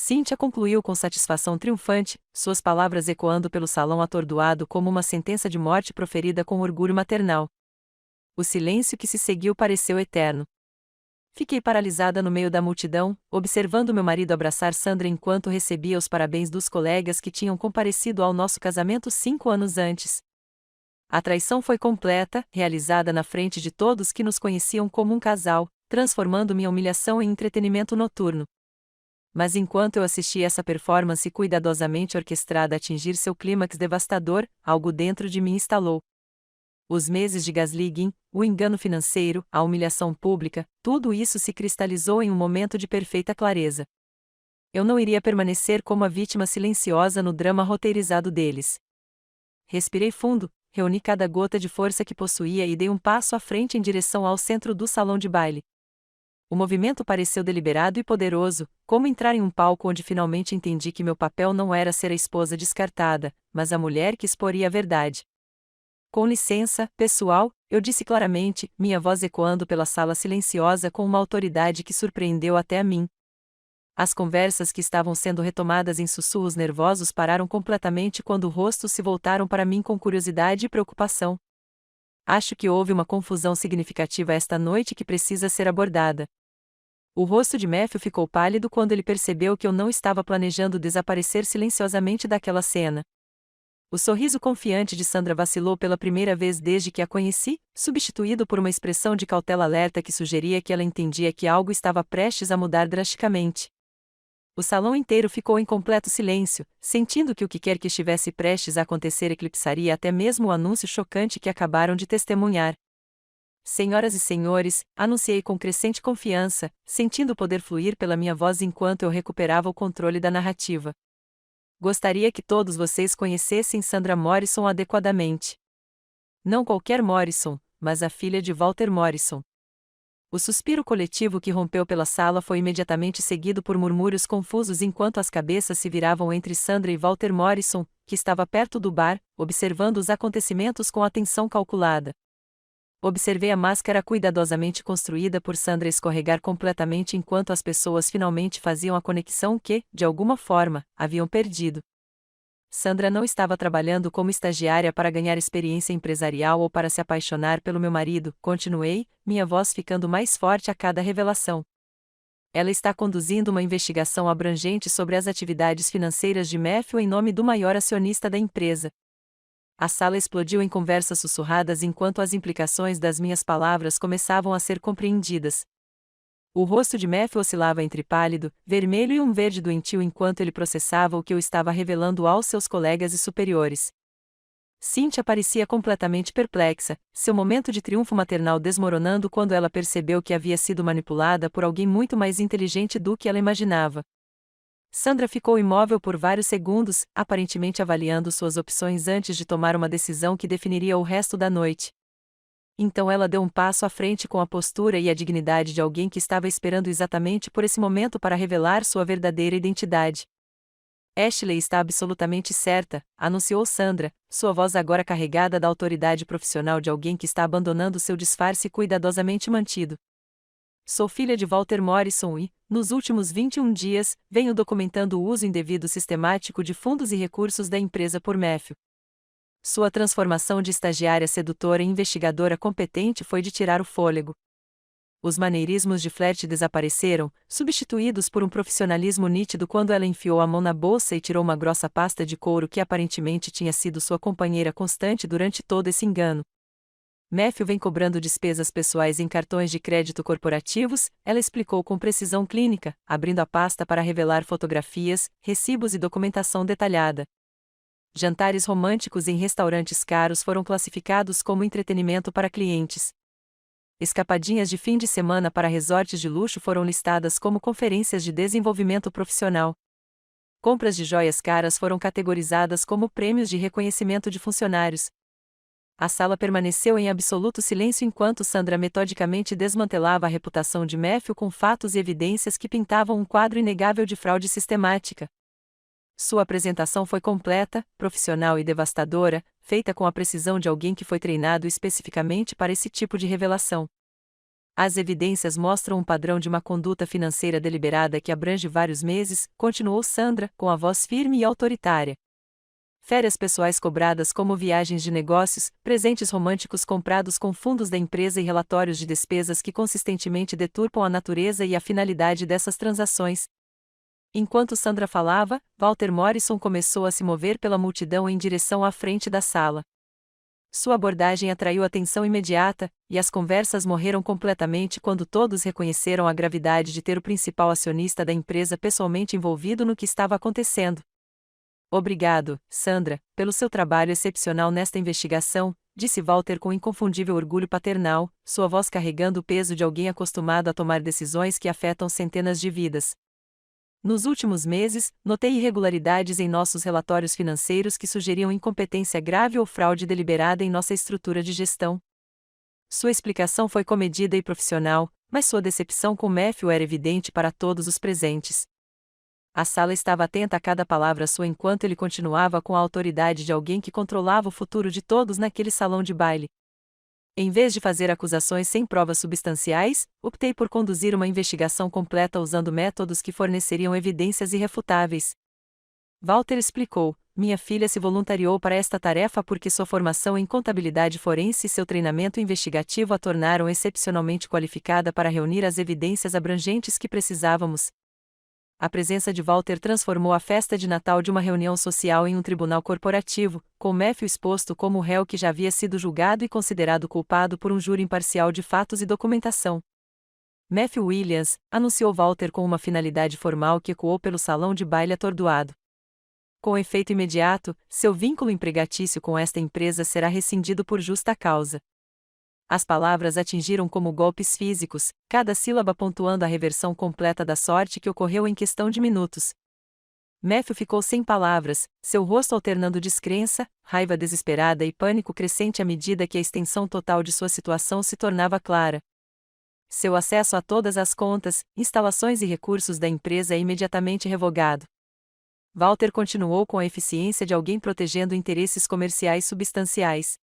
Speaker 1: Cynthia concluiu com satisfação triunfante, suas palavras ecoando pelo salão atordoado como uma sentença de morte proferida com orgulho maternal. O silêncio que se seguiu pareceu eterno. Fiquei paralisada no meio da multidão, observando meu marido abraçar Sandra enquanto recebia os parabéns dos colegas que tinham comparecido ao nosso casamento 5 anos antes. A traição foi completa, realizada na frente de todos que nos conheciam como um casal, transformando minha humilhação em entretenimento noturno. Mas enquanto eu assistia essa performance cuidadosamente orquestrada atingir seu clímax devastador, algo dentro de mim estalou. Os meses de gaslighting, o engano financeiro, a humilhação pública, tudo isso se cristalizou em um momento de perfeita clareza. Eu não iria permanecer como a vítima silenciosa no drama roteirizado deles. Respirei fundo, reuni cada gota de força que possuía e dei um passo à frente em direção ao centro do salão de baile. O movimento pareceu deliberado e poderoso, como entrar em um palco onde finalmente entendi que meu papel não era ser a esposa descartada, mas a mulher que exporia a verdade. Com licença, pessoal, eu disse claramente, minha voz ecoando pela sala silenciosa com uma autoridade que surpreendeu até a mim. As conversas que estavam sendo retomadas em sussurros nervosos pararam completamente quando rostos se voltaram para mim com curiosidade e preocupação. Acho que houve uma confusão significativa esta noite que precisa ser abordada. O rosto de Matthew ficou pálido quando ele percebeu que eu não estava planejando desaparecer silenciosamente daquela cena. O sorriso confiante de Sandra vacilou pela primeira vez desde que a conheci, substituído por uma expressão de cautela alerta que sugeria que ela entendia que algo estava prestes a mudar drasticamente. O salão inteiro ficou em completo silêncio, sentindo que o que quer que estivesse prestes a acontecer eclipsaria até mesmo o anúncio chocante que acabaram de testemunhar. Senhoras e senhores, anunciei com crescente confiança, sentindo o poder fluir pela minha voz enquanto eu recuperava o controle da narrativa. Gostaria que todos vocês conhecessem Sandra Morrison adequadamente. Não qualquer Morrison, mas a filha de Walter Morrison. O suspiro coletivo que rompeu pela sala foi imediatamente seguido por murmúrios confusos enquanto as cabeças se viravam entre Sandra e Walter Morrison, que estava perto do bar, observando os acontecimentos com atenção calculada. Observei a máscara cuidadosamente construída por Sandra escorregar completamente enquanto as pessoas finalmente faziam a conexão que, de alguma forma, haviam perdido. Sandra não estava trabalhando como estagiária para ganhar experiência empresarial ou para se apaixonar pelo meu marido, continuei, minha voz ficando mais forte a cada revelação. Ela está conduzindo uma investigação abrangente sobre as atividades financeiras de Matthew em nome do maior acionista da empresa. A sala explodiu em conversas sussurradas enquanto as implicações das minhas palavras começavam a ser compreendidas. O rosto de Matthew oscilava entre pálido, vermelho e um verde doentio enquanto ele processava o que eu estava revelando aos seus colegas e superiores. Cynthia parecia completamente perplexa, seu momento de triunfo maternal desmoronando quando ela percebeu que havia sido manipulada por alguém muito mais inteligente do que ela imaginava. Sandra ficou imóvel por vários segundos, aparentemente avaliando suas opções antes de tomar uma decisão que definiria o resto da noite. Então ela deu um passo à frente com a postura e a dignidade de alguém que estava esperando exatamente por esse momento para revelar sua verdadeira identidade. Ashley está absolutamente certa, anunciou Sandra, sua voz agora carregada da autoridade profissional de alguém que está abandonando seu disfarce cuidadosamente mantido. Sou filha de Walter Morrison e, nos últimos 21 dias, venho documentando o uso indevido sistemático de fundos e recursos da empresa por Matthew. Sua transformação de estagiária sedutora em investigadora competente foi de tirar o fôlego. Os maneirismos de flerte desapareceram, substituídos por um profissionalismo nítido quando ela enfiou a mão na bolsa e tirou uma grossa pasta de couro que aparentemente tinha sido sua companheira constante durante todo esse engano. Matthew vem cobrando despesas pessoais em cartões de crédito corporativos, ela explicou com precisão clínica, abrindo a pasta para revelar fotografias, recibos e documentação detalhada. Jantares românticos em restaurantes caros foram classificados como entretenimento para clientes. Escapadinhas de fim de semana para resorts de luxo foram listadas como conferências de desenvolvimento profissional. Compras de joias caras foram categorizadas como prêmios de reconhecimento de funcionários. A sala permaneceu em absoluto silêncio enquanto Sandra metodicamente desmantelava a reputação de Matthew com fatos e evidências que pintavam um quadro inegável de fraude sistemática. Sua apresentação foi completa, profissional e devastadora, feita com a precisão de alguém que foi treinado especificamente para esse tipo de revelação. As evidências mostram um padrão de uma conduta financeira deliberada que abrange vários meses, continuou Sandra, com a voz firme e autoritária. Férias pessoais cobradas como viagens de negócios, presentes românticos comprados com fundos da empresa e relatórios de despesas que consistentemente deturpam a natureza e a finalidade dessas transações. Enquanto Sandra falava, Walter Morrison começou a se mover pela multidão em direção à frente da sala. Sua abordagem atraiu atenção imediata, e as conversas morreram completamente quando todos reconheceram a gravidade de ter o principal acionista da empresa pessoalmente envolvido no que estava acontecendo. Obrigado, Sandra, pelo seu trabalho excepcional nesta investigação, disse Walter com inconfundível orgulho paternal, sua voz carregando o peso de alguém acostumado a tomar decisões que afetam centenas de vidas. Nos últimos meses, notei irregularidades em nossos relatórios financeiros que sugeriam incompetência grave ou fraude deliberada em nossa estrutura de gestão. Sua explicação foi comedida e profissional, mas sua decepção com Matthew era evidente para todos os presentes. A sala estava atenta a cada palavra sua enquanto ele continuava com a autoridade de alguém que controlava o futuro de todos naquele salão de baile. Em vez de fazer acusações sem provas substanciais, optei por conduzir uma investigação completa usando métodos que forneceriam evidências irrefutáveis. Walter explicou: minha filha se voluntariou para esta tarefa porque sua formação em contabilidade forense e seu treinamento investigativo a tornaram excepcionalmente qualificada para reunir as evidências abrangentes que precisávamos. A presença de Walter transformou a festa de Natal de uma reunião social em um tribunal corporativo, com Matthew exposto como o réu que já havia sido julgado e considerado culpado por um júri imparcial de fatos e documentação. Matthew Williams, anunciou Walter com uma finalidade formal que ecoou pelo salão de baile atordoado. Com efeito imediato, seu vínculo empregatício com esta empresa será rescindido por justa causa. As palavras atingiram como golpes físicos, cada sílaba pontuando a reversão completa da sorte que ocorreu em questão de minutos. Matthew ficou sem palavras, seu rosto alternando descrença, raiva desesperada e pânico crescente à medida que a extensão total de sua situação se tornava clara. Seu acesso a todas as contas, instalações e recursos da empresa é imediatamente revogado. Walter continuou com a eficiência de alguém protegendo interesses comerciais substanciais.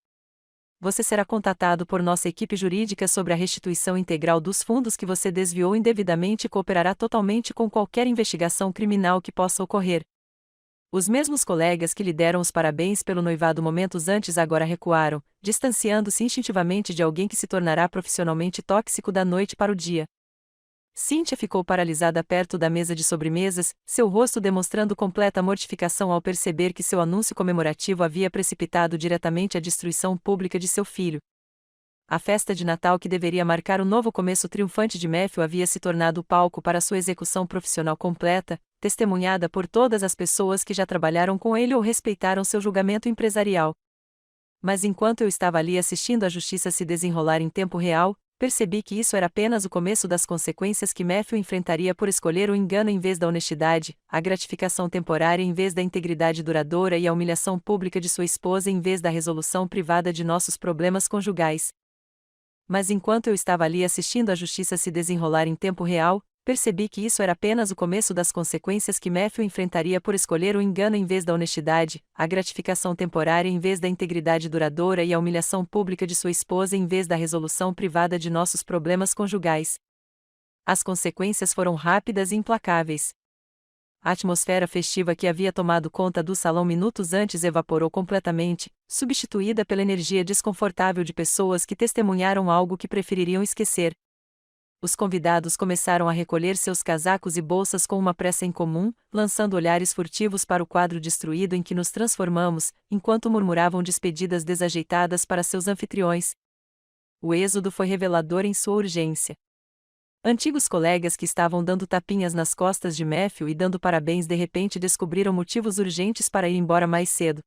Speaker 1: Você será contatado por nossa equipe jurídica sobre a restituição integral dos fundos que você desviou indevidamente e cooperará totalmente com qualquer investigação criminal que possa ocorrer. Os mesmos colegas que lhe deram os parabéns pelo noivado momentos antes agora recuaram, distanciando-se instintivamente de alguém que se tornará profissionalmente tóxico da noite para o dia. Cynthia ficou paralisada perto da mesa de sobremesas, seu rosto demonstrando completa mortificação ao perceber que seu anúncio comemorativo havia precipitado diretamente a destruição pública de seu filho. A festa de Natal que deveria marcar o novo começo triunfante de Matthew havia se tornado o palco para sua execução profissional completa, testemunhada por todas as pessoas que já trabalharam com ele ou respeitaram seu julgamento empresarial. Mas enquanto eu estava ali assistindo a justiça se desenrolar em tempo real, percebi que isso era apenas o começo das consequências que Matthew enfrentaria por escolher o engano em vez da honestidade, a gratificação temporária em vez da integridade duradoura e a humilhação pública de sua esposa em vez da resolução privada de nossos problemas conjugais. Mas enquanto eu estava ali assistindo a justiça se desenrolar em tempo real, percebi que isso era apenas o começo das consequências que Matthew enfrentaria por escolher o engano em vez da honestidade, a gratificação temporária em vez da integridade duradoura e a humilhação pública de sua esposa em vez da resolução privada de nossos problemas conjugais. As consequências foram rápidas e implacáveis. A atmosfera festiva que havia tomado conta do salão minutos antes evaporou completamente, substituída pela energia desconfortável de pessoas que testemunharam algo que prefeririam esquecer. Os convidados começaram a recolher seus casacos e bolsas com uma pressa incomum, lançando olhares furtivos para o quadro destruído em que nos transformamos, enquanto murmuravam despedidas desajeitadas para seus anfitriões. O êxodo foi revelador em sua urgência. Antigos colegas que estavam dando tapinhas nas costas de Matthew e dando parabéns de repente descobriram motivos urgentes para ir embora mais cedo.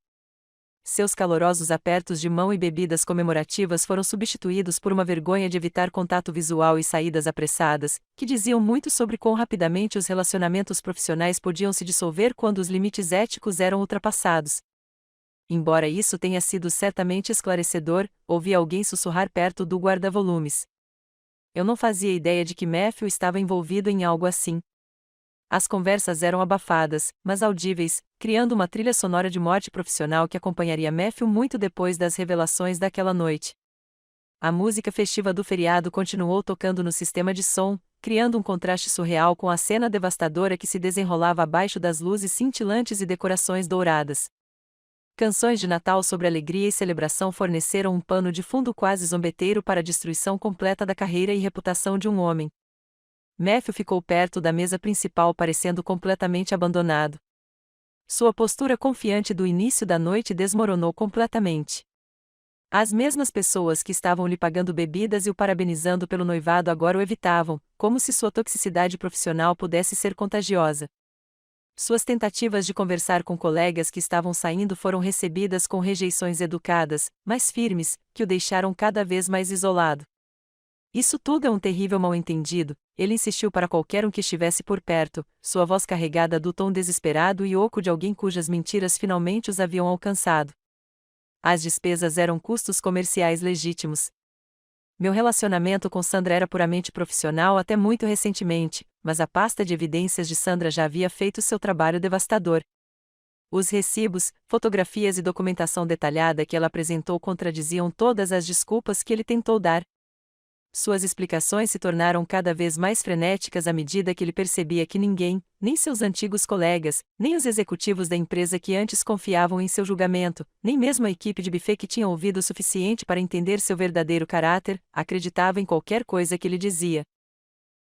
Speaker 1: Seus calorosos apertos de mão e bebidas comemorativas foram substituídos por uma vergonha de evitar contato visual e saídas apressadas, que diziam muito sobre quão rapidamente os relacionamentos profissionais podiam se dissolver quando os limites éticos eram ultrapassados. Embora isso tenha sido certamente esclarecedor, ouvi alguém sussurrar perto do guarda-volumes. Eu não fazia ideia de que Matthew estava envolvido em algo assim. As conversas eram abafadas, mas audíveis, criando uma trilha sonora de morte profissional que acompanharia Matthew muito depois das revelações daquela noite. A música festiva do feriado continuou tocando no sistema de som, criando um contraste surreal com a cena devastadora que se desenrolava abaixo das luzes cintilantes e decorações douradas. Canções de Natal sobre alegria e celebração forneceram um pano de fundo quase zombeteiro para a destruição completa da carreira e reputação de um homem. Matthew ficou perto da mesa principal parecendo completamente abandonado. Sua postura confiante do início da noite desmoronou completamente. As mesmas pessoas que estavam lhe pagando bebidas e o parabenizando pelo noivado agora o evitavam, como se sua toxicidade profissional pudesse ser contagiosa. Suas tentativas de conversar com colegas que estavam saindo foram recebidas com rejeições educadas, mas firmes, que o deixaram cada vez mais isolado. Isso tudo é um terrível mal-entendido, ele insistiu para qualquer um que estivesse por perto, sua voz carregada do tom desesperado e oco de alguém cujas mentiras finalmente os haviam alcançado. As despesas eram custos comerciais legítimos. Meu relacionamento com Sandra era puramente profissional até muito recentemente, mas a pasta de evidências de Sandra já havia feito seu trabalho devastador. Os recibos, fotografias e documentação detalhada que ela apresentou contradiziam todas as desculpas que ele tentou dar. Suas explicações se tornaram cada vez mais frenéticas à medida que ele percebia que ninguém, nem seus antigos colegas, nem os executivos da empresa que antes confiavam em seu julgamento, nem mesmo a equipe de buffet que tinha ouvido o suficiente para entender seu verdadeiro caráter, acreditava em qualquer coisa que ele dizia.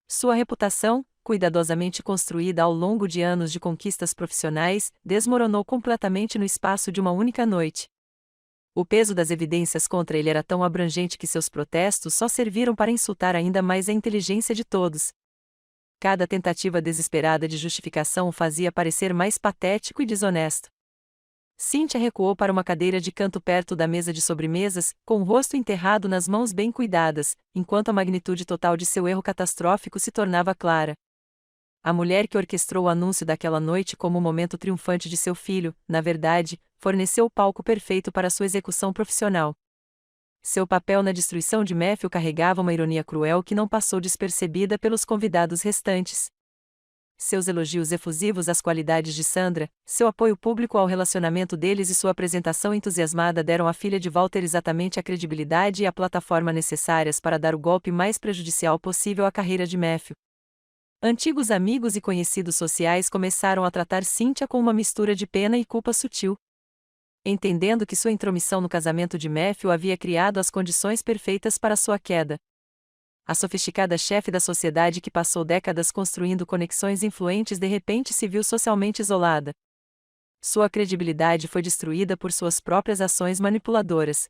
Speaker 1: Sua reputação, cuidadosamente construída ao longo de anos de conquistas profissionais, desmoronou completamente no espaço de uma única noite. O peso das evidências contra ele era tão abrangente que seus protestos só serviram para insultar ainda mais a inteligência de todos. Cada tentativa desesperada de justificação o fazia parecer mais patético e desonesto. Cynthia recuou para uma cadeira de canto perto da mesa de sobremesas, com o rosto enterrado nas mãos bem cuidadas, enquanto a magnitude total de seu erro catastrófico se tornava clara. A mulher que orquestrou o anúncio daquela noite como o momento triunfante de seu filho, na verdade, forneceu o palco perfeito para sua execução profissional. Seu papel na destruição de Matthew carregava uma ironia cruel que não passou despercebida pelos convidados restantes. Seus elogios efusivos às qualidades de Sandra, seu apoio público ao relacionamento deles e sua apresentação entusiasmada deram à filha de Walter exatamente a credibilidade e a plataforma necessárias para dar o golpe mais prejudicial possível à carreira de Matthew. Antigos amigos e conhecidos sociais começaram a tratar Cynthia com uma mistura de pena e culpa sutil. Entendendo que sua intromissão no casamento de Matthew havia criado as condições perfeitas para sua queda. A sofisticada chefe da sociedade que passou décadas construindo conexões influentes de repente se viu socialmente isolada. Sua credibilidade foi destruída por suas próprias ações manipuladoras.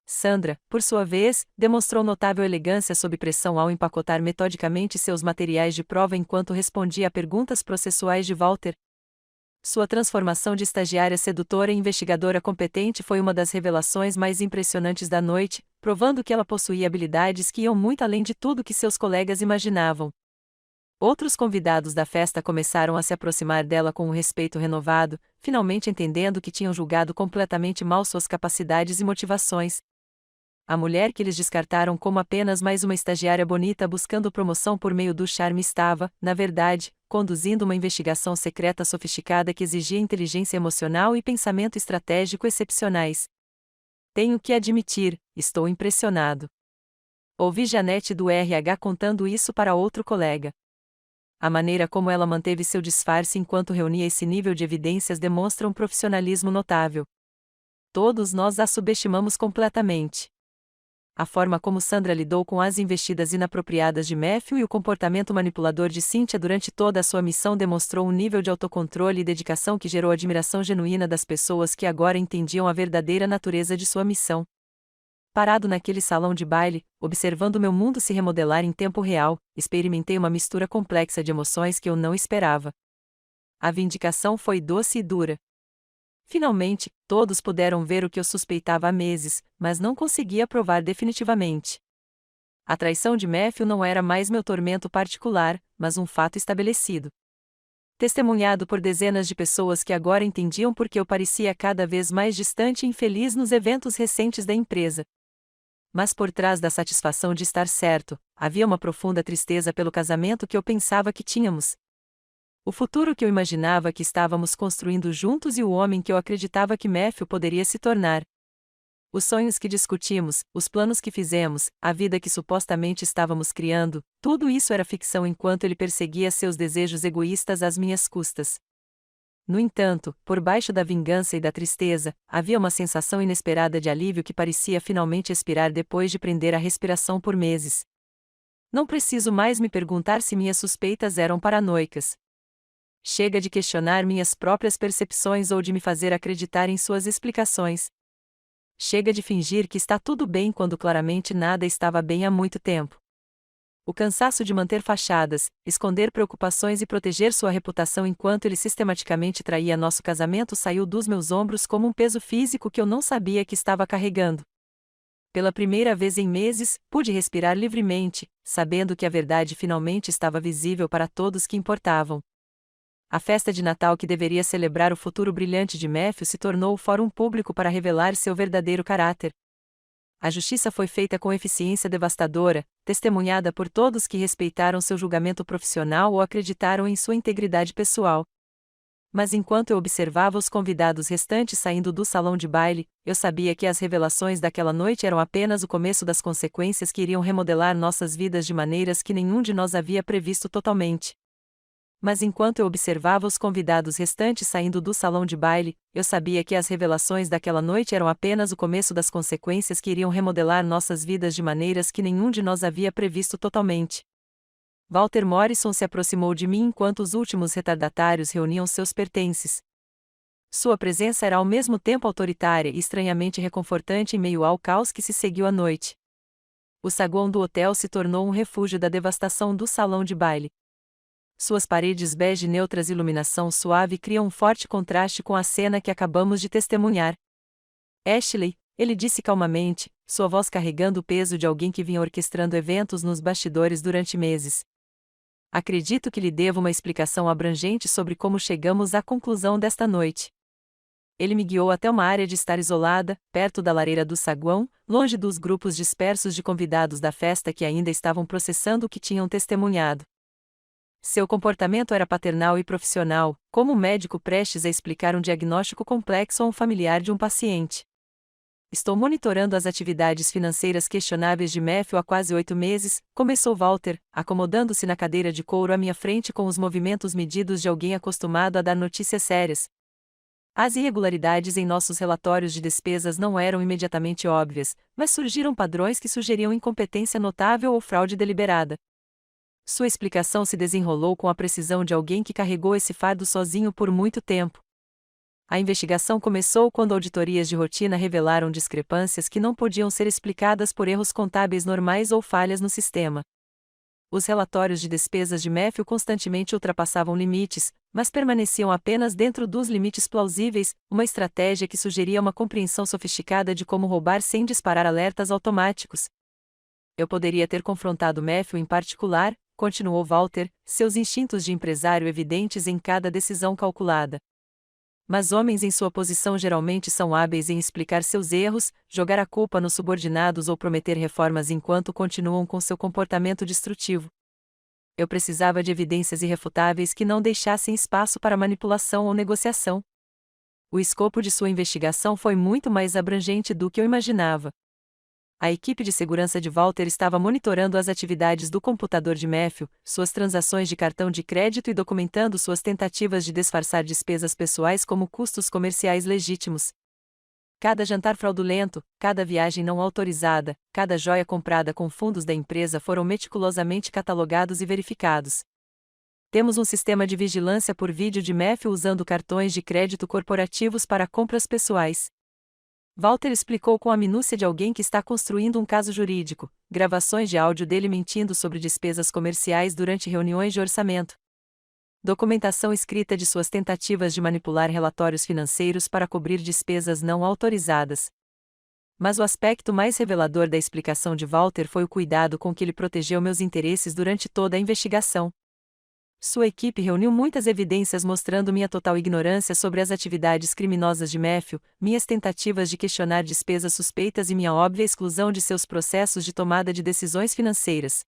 Speaker 1: Sandra, por sua vez, demonstrou notável elegância sob pressão ao empacotar metodicamente seus materiais de prova enquanto respondia a perguntas processuais de Walter. Sua transformação de estagiária sedutora e investigadora competente foi uma das revelações mais impressionantes da noite, provando que ela possuía habilidades que iam muito além de tudo que seus colegas imaginavam. Outros convidados da festa começaram a se aproximar dela com um respeito renovado, finalmente entendendo que tinham julgado completamente mal suas capacidades e motivações. A mulher que eles descartaram como apenas mais uma estagiária bonita buscando promoção por meio do charme estava, na verdade, conduzindo uma investigação secreta sofisticada que exigia inteligência emocional e pensamento estratégico excepcionais. Tenho que admitir, estou impressionado. Ouvi Janete do RH contando isso para outro colega. A maneira como ela manteve seu disfarce enquanto reunia esse nível de evidências demonstra um profissionalismo notável. Todos nós a subestimamos completamente. A forma como Sandra lidou com as investidas inapropriadas de Matthew e o comportamento manipulador de Cynthia durante toda a sua missão demonstrou um nível de autocontrole e dedicação que gerou admiração genuína das pessoas que agora entendiam a verdadeira natureza de sua missão. Parado naquele salão de baile, observando meu mundo se remodelar em tempo real, experimentei uma mistura complexa de emoções que eu não esperava. A vindicação foi doce e dura. Finalmente, todos puderam ver o que eu suspeitava há meses, mas não conseguia provar definitivamente. A traição de Matthew não era mais meu tormento particular, mas um fato estabelecido. Testemunhado por dezenas de pessoas que agora entendiam por que eu parecia cada vez mais distante e infeliz nos eventos recentes da empresa. Mas por trás da satisfação de estar certo, havia uma profunda tristeza pelo casamento que eu pensava que tínhamos. O futuro que eu imaginava que estávamos construindo juntos e o homem que eu acreditava que Matthew poderia se tornar. Os sonhos que discutimos, os planos que fizemos, a vida que supostamente estávamos criando, tudo isso era ficção enquanto ele perseguia seus desejos egoístas às minhas custas. No entanto, por baixo da vingança e da tristeza, havia uma sensação inesperada de alívio que parecia finalmente expirar depois de prender a respiração por meses. Não preciso mais me perguntar se minhas suspeitas eram paranoicas. Chega de questionar minhas próprias percepções ou de me fazer acreditar em suas explicações. Chega de fingir que está tudo bem quando claramente nada estava bem há muito tempo. O cansaço de manter fachadas, esconder preocupações e proteger sua reputação enquanto ele sistematicamente traía nosso casamento saiu dos meus ombros como um peso físico que eu não sabia que estava carregando. Pela primeira vez em meses, pude respirar livremente, sabendo que a verdade finalmente estava visível para todos que importavam. A festa de Natal que deveria celebrar o futuro brilhante de Matthew se tornou o fórum público para revelar seu verdadeiro caráter. A justiça foi feita com eficiência devastadora, testemunhada por todos que respeitaram seu julgamento profissional ou acreditaram em sua integridade pessoal. Mas enquanto eu observava os convidados restantes saindo do salão de baile, eu sabia que as revelações daquela noite eram apenas o começo das consequências que iriam remodelar nossas vidas de maneiras que nenhum de nós havia previsto totalmente. Mas enquanto eu observava os convidados restantes saindo do salão de baile, eu sabia que as revelações daquela noite eram apenas o começo das consequências que iriam remodelar nossas vidas de maneiras que nenhum de nós havia previsto totalmente. Walter Morrison se aproximou de mim enquanto os últimos retardatários reuniam seus pertences. Sua presença era ao mesmo tempo autoritária e estranhamente reconfortante em meio ao caos que se seguiu à noite. O saguão do hotel se tornou um refúgio da devastação do salão de baile. Suas paredes bege neutras e iluminação suave criam um forte contraste com a cena que acabamos de testemunhar. Ashley, ele disse calmamente, sua voz carregando o peso de alguém que vinha orquestrando eventos nos bastidores durante meses. Acredito que lhe devo uma explicação abrangente sobre como chegamos à conclusão desta noite. Ele me guiou até uma área de estar isolada, perto da lareira do saguão, longe dos grupos dispersos de convidados da festa que ainda estavam processando o que tinham testemunhado. Seu comportamento era paternal e profissional, como um médico prestes a explicar um diagnóstico complexo a um familiar de um paciente. Estou monitorando as atividades financeiras questionáveis de Matthew há quase 8 meses, começou Walter, acomodando-se na cadeira de couro à minha frente com os movimentos medidos de alguém acostumado a dar notícias sérias. As irregularidades em nossos relatórios de despesas não eram imediatamente óbvias, mas surgiram padrões que sugeriam incompetência notável ou fraude deliberada. Sua explicação se desenrolou com a precisão de alguém que carregou esse fardo sozinho por muito tempo. A investigação começou quando auditorias de rotina revelaram discrepâncias que não podiam ser explicadas por erros contábeis normais ou falhas no sistema. Os relatórios de despesas de Matthew constantemente ultrapassavam limites, mas permaneciam apenas dentro dos limites plausíveis, uma estratégia que sugeria uma compreensão sofisticada de como roubar sem disparar alertas automáticos. Eu poderia ter confrontado Matthew em particular, continuou Walter, seus instintos de empresário evidentes em cada decisão calculada. Mas homens em sua posição geralmente são hábeis em explicar seus erros, jogar a culpa nos subordinados ou prometer reformas enquanto continuam com seu comportamento destrutivo. Eu precisava de evidências irrefutáveis que não deixassem espaço para manipulação ou negociação. O escopo de sua investigação foi muito mais abrangente do que eu imaginava. A equipe de segurança de Walter estava monitorando as atividades do computador de Matthew, suas transações de cartão de crédito e documentando suas tentativas de disfarçar despesas pessoais como custos comerciais legítimos. Cada jantar fraudulento, cada viagem não autorizada, cada joia comprada com fundos da empresa foram meticulosamente catalogados e verificados. Temos um sistema de vigilância por vídeo de Matthew usando cartões de crédito corporativos para compras pessoais. Walter explicou com a minúcia de alguém que está construindo um caso jurídico, gravações de áudio dele mentindo sobre despesas comerciais durante reuniões de orçamento. Documentação escrita de suas tentativas de manipular relatórios financeiros para cobrir despesas não autorizadas. Mas o aspecto mais revelador da explicação de Walter foi o cuidado com que ele protegeu meus interesses durante toda a investigação. Sua equipe reuniu muitas evidências mostrando minha total ignorância sobre as atividades criminosas de Matthew, minhas tentativas de questionar despesas suspeitas e minha óbvia exclusão de seus processos de tomada de decisões financeiras.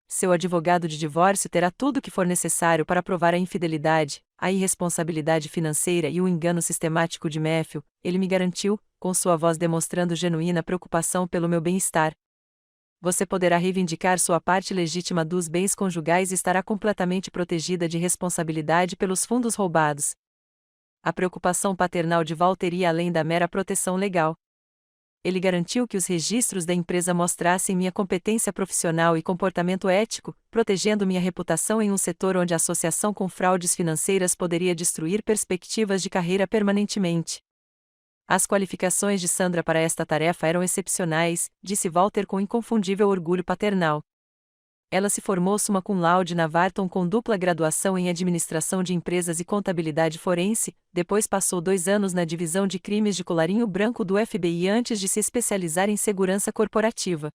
Speaker 1: Seu advogado de divórcio terá tudo o que for necessário para provar a infidelidade, a irresponsabilidade financeira e o engano sistemático de Matthew, ele me garantiu, com sua voz demonstrando genuína preocupação pelo meu bem-estar. Você poderá reivindicar sua parte legítima dos bens conjugais e estará completamente protegida de responsabilidade pelos fundos roubados. A preocupação paternal de Walter ia além da mera proteção legal. Ele garantiu que os registros da empresa mostrassem minha competência profissional e comportamento ético, protegendo minha reputação em um setor onde a associação com fraudes financeiras poderia destruir perspectivas de carreira permanentemente. As qualificações de Sandra para esta tarefa eram excepcionais, disse Walter com inconfundível orgulho paternal. Ela se formou summa cum laude na Wharton com dupla graduação em Administração de Empresas e Contabilidade Forense, depois passou 2 anos na Divisão de Crimes de Colarinho Branco do FBI antes de se especializar em segurança corporativa.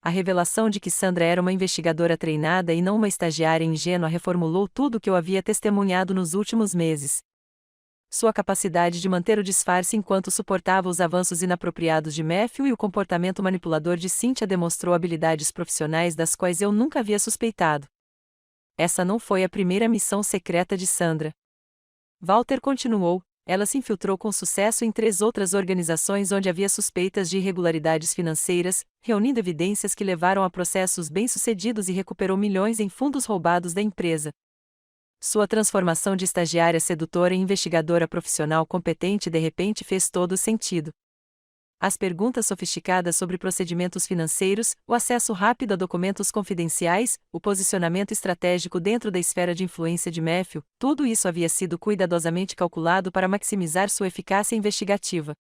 Speaker 1: A revelação de que Sandra era uma investigadora treinada e não uma estagiária ingênua reformulou tudo o que eu havia testemunhado nos últimos meses. Sua capacidade de manter o disfarce enquanto suportava os avanços inapropriados de Matthew e o comportamento manipulador de Cynthia demonstrou habilidades profissionais das quais eu nunca havia suspeitado. Essa não foi a primeira missão secreta de Sandra. Walter continuou, ela se infiltrou com sucesso em 3 outras organizações onde havia suspeitas de irregularidades financeiras, reunindo evidências que levaram a processos bem-sucedidos e recuperou milhões em fundos roubados da empresa. Sua transformação de estagiária sedutora em investigadora profissional competente de repente fez todo o sentido. As perguntas sofisticadas sobre procedimentos financeiros, o acesso rápido a documentos confidenciais, o posicionamento estratégico dentro da esfera de influência de Matthew, tudo isso havia sido cuidadosamente calculado para maximizar sua eficácia investigativa.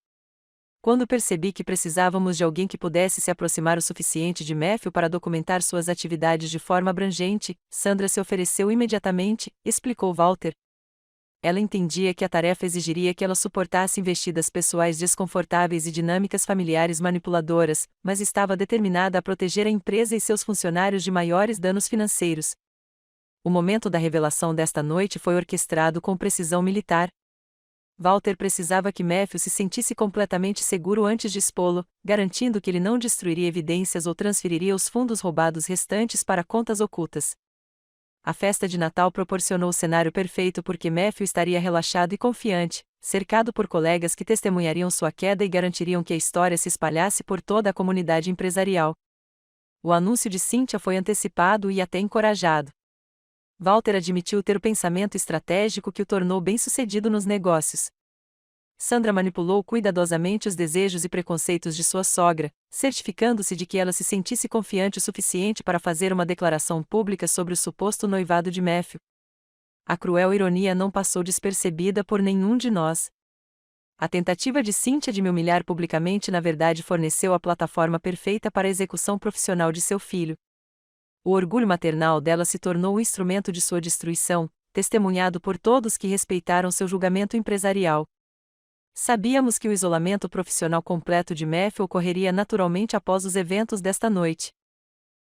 Speaker 1: Quando percebi que precisávamos de alguém que pudesse se aproximar o suficiente de Matthew para documentar suas atividades de forma abrangente, Sandra se ofereceu imediatamente, explicou Walter. Ela entendia que a tarefa exigiria que ela suportasse investidas pessoais desconfortáveis e dinâmicas familiares manipuladoras, mas estava determinada a proteger a empresa e seus funcionários de maiores danos financeiros. O momento da revelação desta noite foi orquestrado com precisão militar. Walter precisava que Matthew se sentisse completamente seguro antes de expô-lo, garantindo que ele não destruiria evidências ou transferiria os fundos roubados restantes para contas ocultas. A festa de Natal proporcionou o cenário perfeito porque Matthew estaria relaxado e confiante, cercado por colegas que testemunhariam sua queda e garantiriam que a história se espalhasse por toda a comunidade empresarial. O anúncio de Cynthia foi antecipado e até encorajado. Walter admitiu ter o pensamento estratégico que o tornou bem-sucedido nos negócios. Sandra manipulou cuidadosamente os desejos e preconceitos de sua sogra, certificando-se de que ela se sentisse confiante o suficiente para fazer uma declaração pública sobre o suposto noivado de Matthew. A cruel ironia não passou despercebida por nenhum de nós. A tentativa de Cynthia de me humilhar publicamente na verdade forneceu a plataforma perfeita para a execução profissional de seu filho. O orgulho maternal dela se tornou o instrumento de sua destruição, testemunhado por todos que respeitaram seu julgamento empresarial. Sabíamos que o isolamento profissional completo de Matthew ocorreria naturalmente após os eventos desta noite.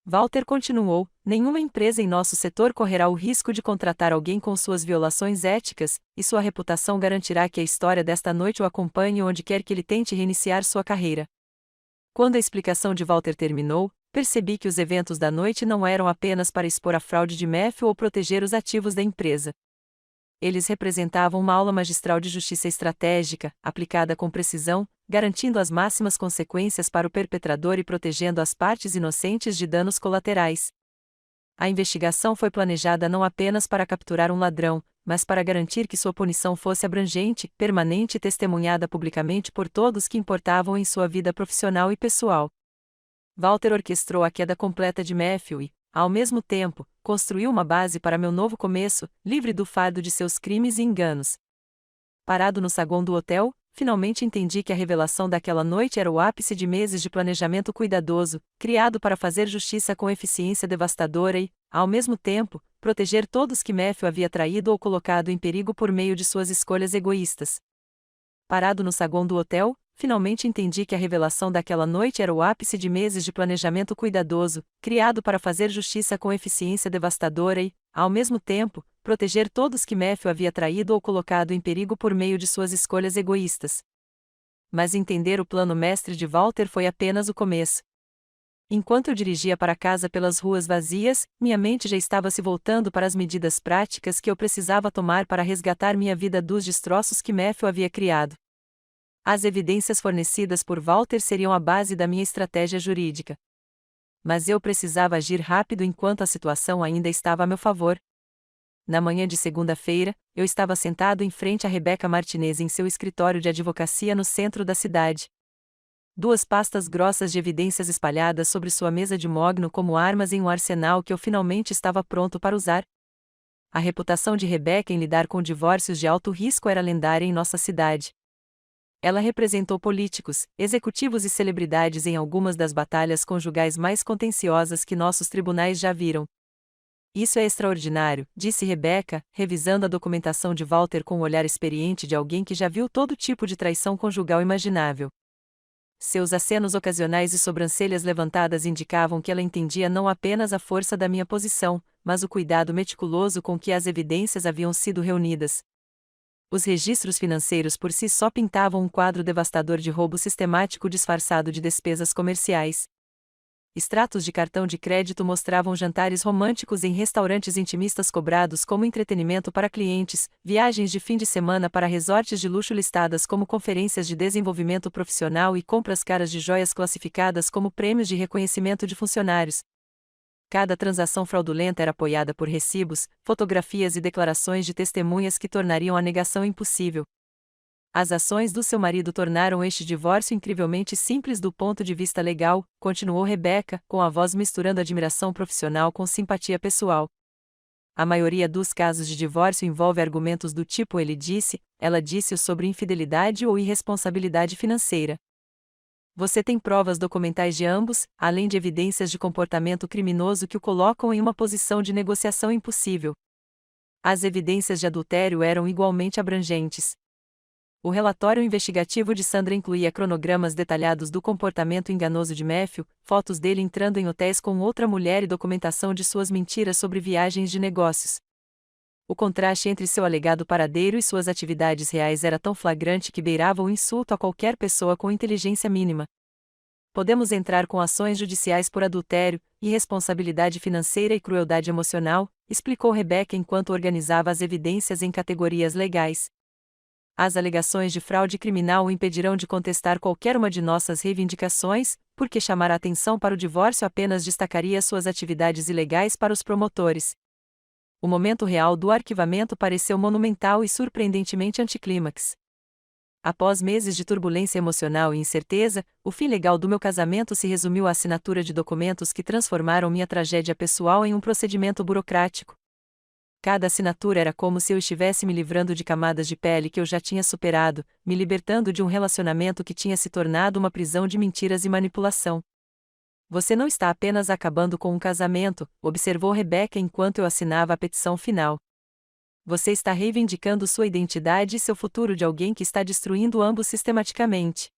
Speaker 1: Walter continuou, nenhuma empresa em nosso setor correrá o risco de contratar alguém com suas violações éticas, e sua reputação garantirá que a história desta noite o acompanhe onde quer que ele tente reiniciar sua carreira. Quando a explicação de Walter terminou, percebi que os eventos da noite não eram apenas para expor a fraude de Matthew ou proteger os ativos da empresa. Eles representavam uma aula magistral de justiça estratégica, aplicada com precisão, garantindo as máximas consequências para o perpetrador e protegendo as partes inocentes de danos colaterais. A investigação foi planejada não apenas para capturar um ladrão, mas para garantir que sua punição fosse abrangente, permanente e testemunhada publicamente por todos que importavam em sua vida profissional e pessoal. Walter orquestrou a queda completa de Matthew e, ao mesmo tempo, construiu uma base para meu novo começo, livre do fardo de seus crimes e enganos. Parado no saguão do hotel, finalmente entendi que a revelação daquela noite era o ápice de meses de planejamento cuidadoso, criado para fazer justiça com eficiência devastadora e, ao mesmo tempo, proteger todos que Matthew havia traído ou colocado em perigo por meio de suas escolhas egoístas. Parado no saguão do hotel, finalmente entendi que a revelação daquela noite era o ápice de meses de planejamento cuidadoso, criado para fazer justiça com eficiência devastadora e, ao mesmo tempo, proteger todos que Matthew havia traído ou colocado em perigo por meio de suas escolhas egoístas. Mas entender o plano mestre de Walter foi apenas o começo. Enquanto eu dirigia para casa pelas ruas vazias, minha mente já estava se voltando para as medidas práticas que eu precisava tomar para resgatar minha vida dos destroços que Matthew havia criado. As evidências fornecidas por Walter seriam a base da minha estratégia jurídica. Mas eu precisava agir rápido enquanto a situação ainda estava a meu favor. Na manhã de segunda-feira, eu estava sentado em frente a Rebecca Martinez em seu escritório de advocacia no centro da cidade. 2 pastas grossas de evidências espalhadas sobre sua mesa de mogno como armas em um arsenal que eu finalmente estava pronto para usar. A reputação de Rebecca em lidar com divórcios de alto risco era lendária em nossa cidade. Ela representou políticos, executivos e celebridades em algumas das batalhas conjugais mais contenciosas que nossos tribunais já viram. Isso é extraordinário, disse Rebecca, revisando a documentação de Walter com o olhar experiente de alguém que já viu todo tipo de traição conjugal imaginável. Seus acenos ocasionais e sobrancelhas levantadas indicavam que ela entendia não apenas a força da minha posição, mas o cuidado meticuloso com que as evidências haviam sido reunidas. Os registros financeiros por si só pintavam um quadro devastador de roubo sistemático disfarçado de despesas comerciais. Extratos de cartão de crédito mostravam jantares românticos em restaurantes intimistas cobrados como entretenimento para clientes, viagens de fim de semana para resorts de luxo listadas como conferências de desenvolvimento profissional e compras caras de joias classificadas como prêmios de reconhecimento de funcionários. Cada transação fraudulenta era apoiada por recibos, fotografias e declarações de testemunhas que tornariam a negação impossível. As ações do seu marido tornaram este divórcio incrivelmente simples do ponto de vista legal, continuou Rebecca, com a voz misturando admiração profissional com simpatia pessoal. A maioria dos casos de divórcio envolve argumentos do tipo ela disse sobre infidelidade ou irresponsabilidade financeira. Você tem provas documentais de ambos, além de evidências de comportamento criminoso que o colocam em uma posição de negociação impossível. As evidências de adultério eram igualmente abrangentes. O relatório investigativo de Sandra incluía cronogramas detalhados do comportamento enganoso de Matthew, fotos dele entrando em hotéis com outra mulher e documentação de suas mentiras sobre viagens de negócios. O contraste entre seu alegado paradeiro e suas atividades reais era tão flagrante que beirava o insulto a qualquer pessoa com inteligência mínima. Podemos entrar com ações judiciais por adultério, irresponsabilidade financeira e crueldade emocional, explicou Rebecca enquanto organizava as evidências em categorias legais. As alegações de fraude criminal o impedirão de contestar qualquer uma de nossas reivindicações, porque chamar a atenção para o divórcio apenas destacaria suas atividades ilegais para os promotores. O momento real do arquivamento pareceu monumental e surpreendentemente anticlímax. Após meses de turbulência emocional e incerteza, o fim legal do meu casamento se resumiu à assinatura de documentos que transformaram minha tragédia pessoal em um procedimento burocrático. Cada assinatura era como se eu estivesse me livrando de camadas de pele que eu já tinha superado, me libertando de um relacionamento que tinha se tornado uma prisão de mentiras e manipulação. Você não está apenas acabando com um casamento, observou Rebecca enquanto eu assinava a petição final. Você está reivindicando sua identidade e seu futuro de alguém que está destruindo ambos sistematicamente.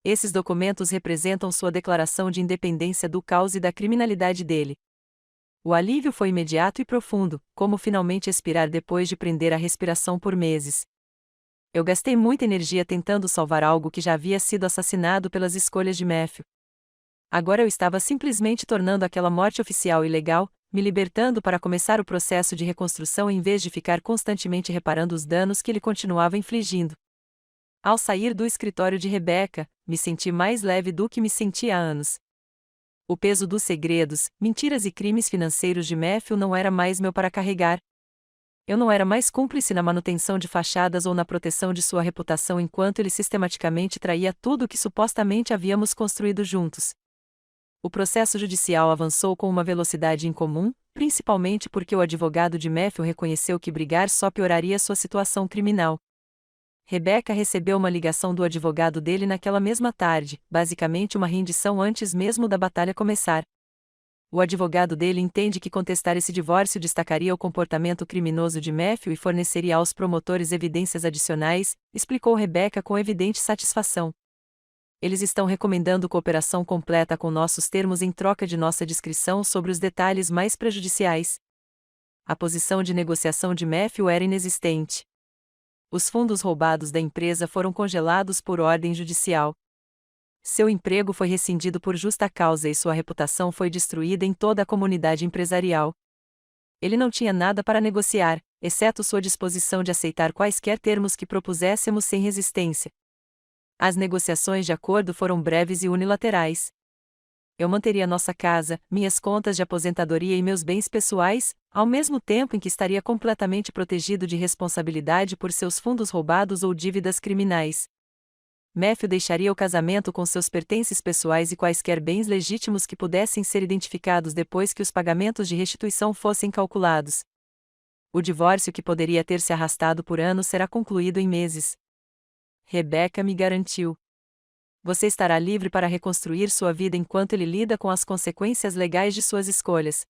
Speaker 1: Esses documentos representam sua declaração de independência do caos e da criminalidade dele. O alívio foi imediato e profundo, como finalmente expirar depois de prender a respiração por meses. Eu gastei muita energia tentando salvar algo que já havia sido assassinado pelas escolhas de Matthew. Agora eu estava simplesmente tornando aquela morte oficial e legal, me libertando para começar o processo de reconstrução em vez de ficar constantemente reparando os danos que ele continuava infligindo. Ao sair do escritório de Rebecca, me senti mais leve do que me sentia há anos. O peso dos segredos, mentiras e crimes financeiros de Matthew não era mais meu para carregar. Eu não era mais cúmplice na manutenção de fachadas ou na proteção de sua reputação enquanto ele sistematicamente traía tudo o que supostamente havíamos construído juntos. O processo judicial avançou com uma velocidade incomum, principalmente porque o advogado de Matthew reconheceu que brigar só pioraria sua situação criminal. Rebecca recebeu uma ligação do advogado dele naquela mesma tarde, basicamente uma rendição antes mesmo da batalha começar. O advogado dele entende que contestar esse divórcio destacaria o comportamento criminoso de Matthew e forneceria aos promotores evidências adicionais, explicou Rebecca com evidente satisfação. Eles estão recomendando cooperação completa com nossos termos em troca de nossa discrição sobre os detalhes mais prejudiciais. A posição de negociação de Matthew era inexistente. Os fundos roubados da empresa foram congelados por ordem judicial. Seu emprego foi rescindido por justa causa e sua reputação foi destruída em toda a comunidade empresarial. Ele não tinha nada para negociar, exceto sua disposição de aceitar quaisquer termos que propuséssemos sem resistência. As negociações de acordo foram breves e unilaterais. Eu manteria nossa casa, minhas contas de aposentadoria e meus bens pessoais, ao mesmo tempo em que estaria completamente protegido de responsabilidade por seus fundos roubados ou dívidas criminais. Matthew deixaria o casamento com seus pertences pessoais e quaisquer bens legítimos que pudessem ser identificados depois que os pagamentos de restituição fossem calculados. O divórcio que poderia ter se arrastado por anos será concluído em meses. Rebecca me garantiu. Você estará livre para reconstruir sua vida enquanto ele lida com as consequências legais de suas escolhas.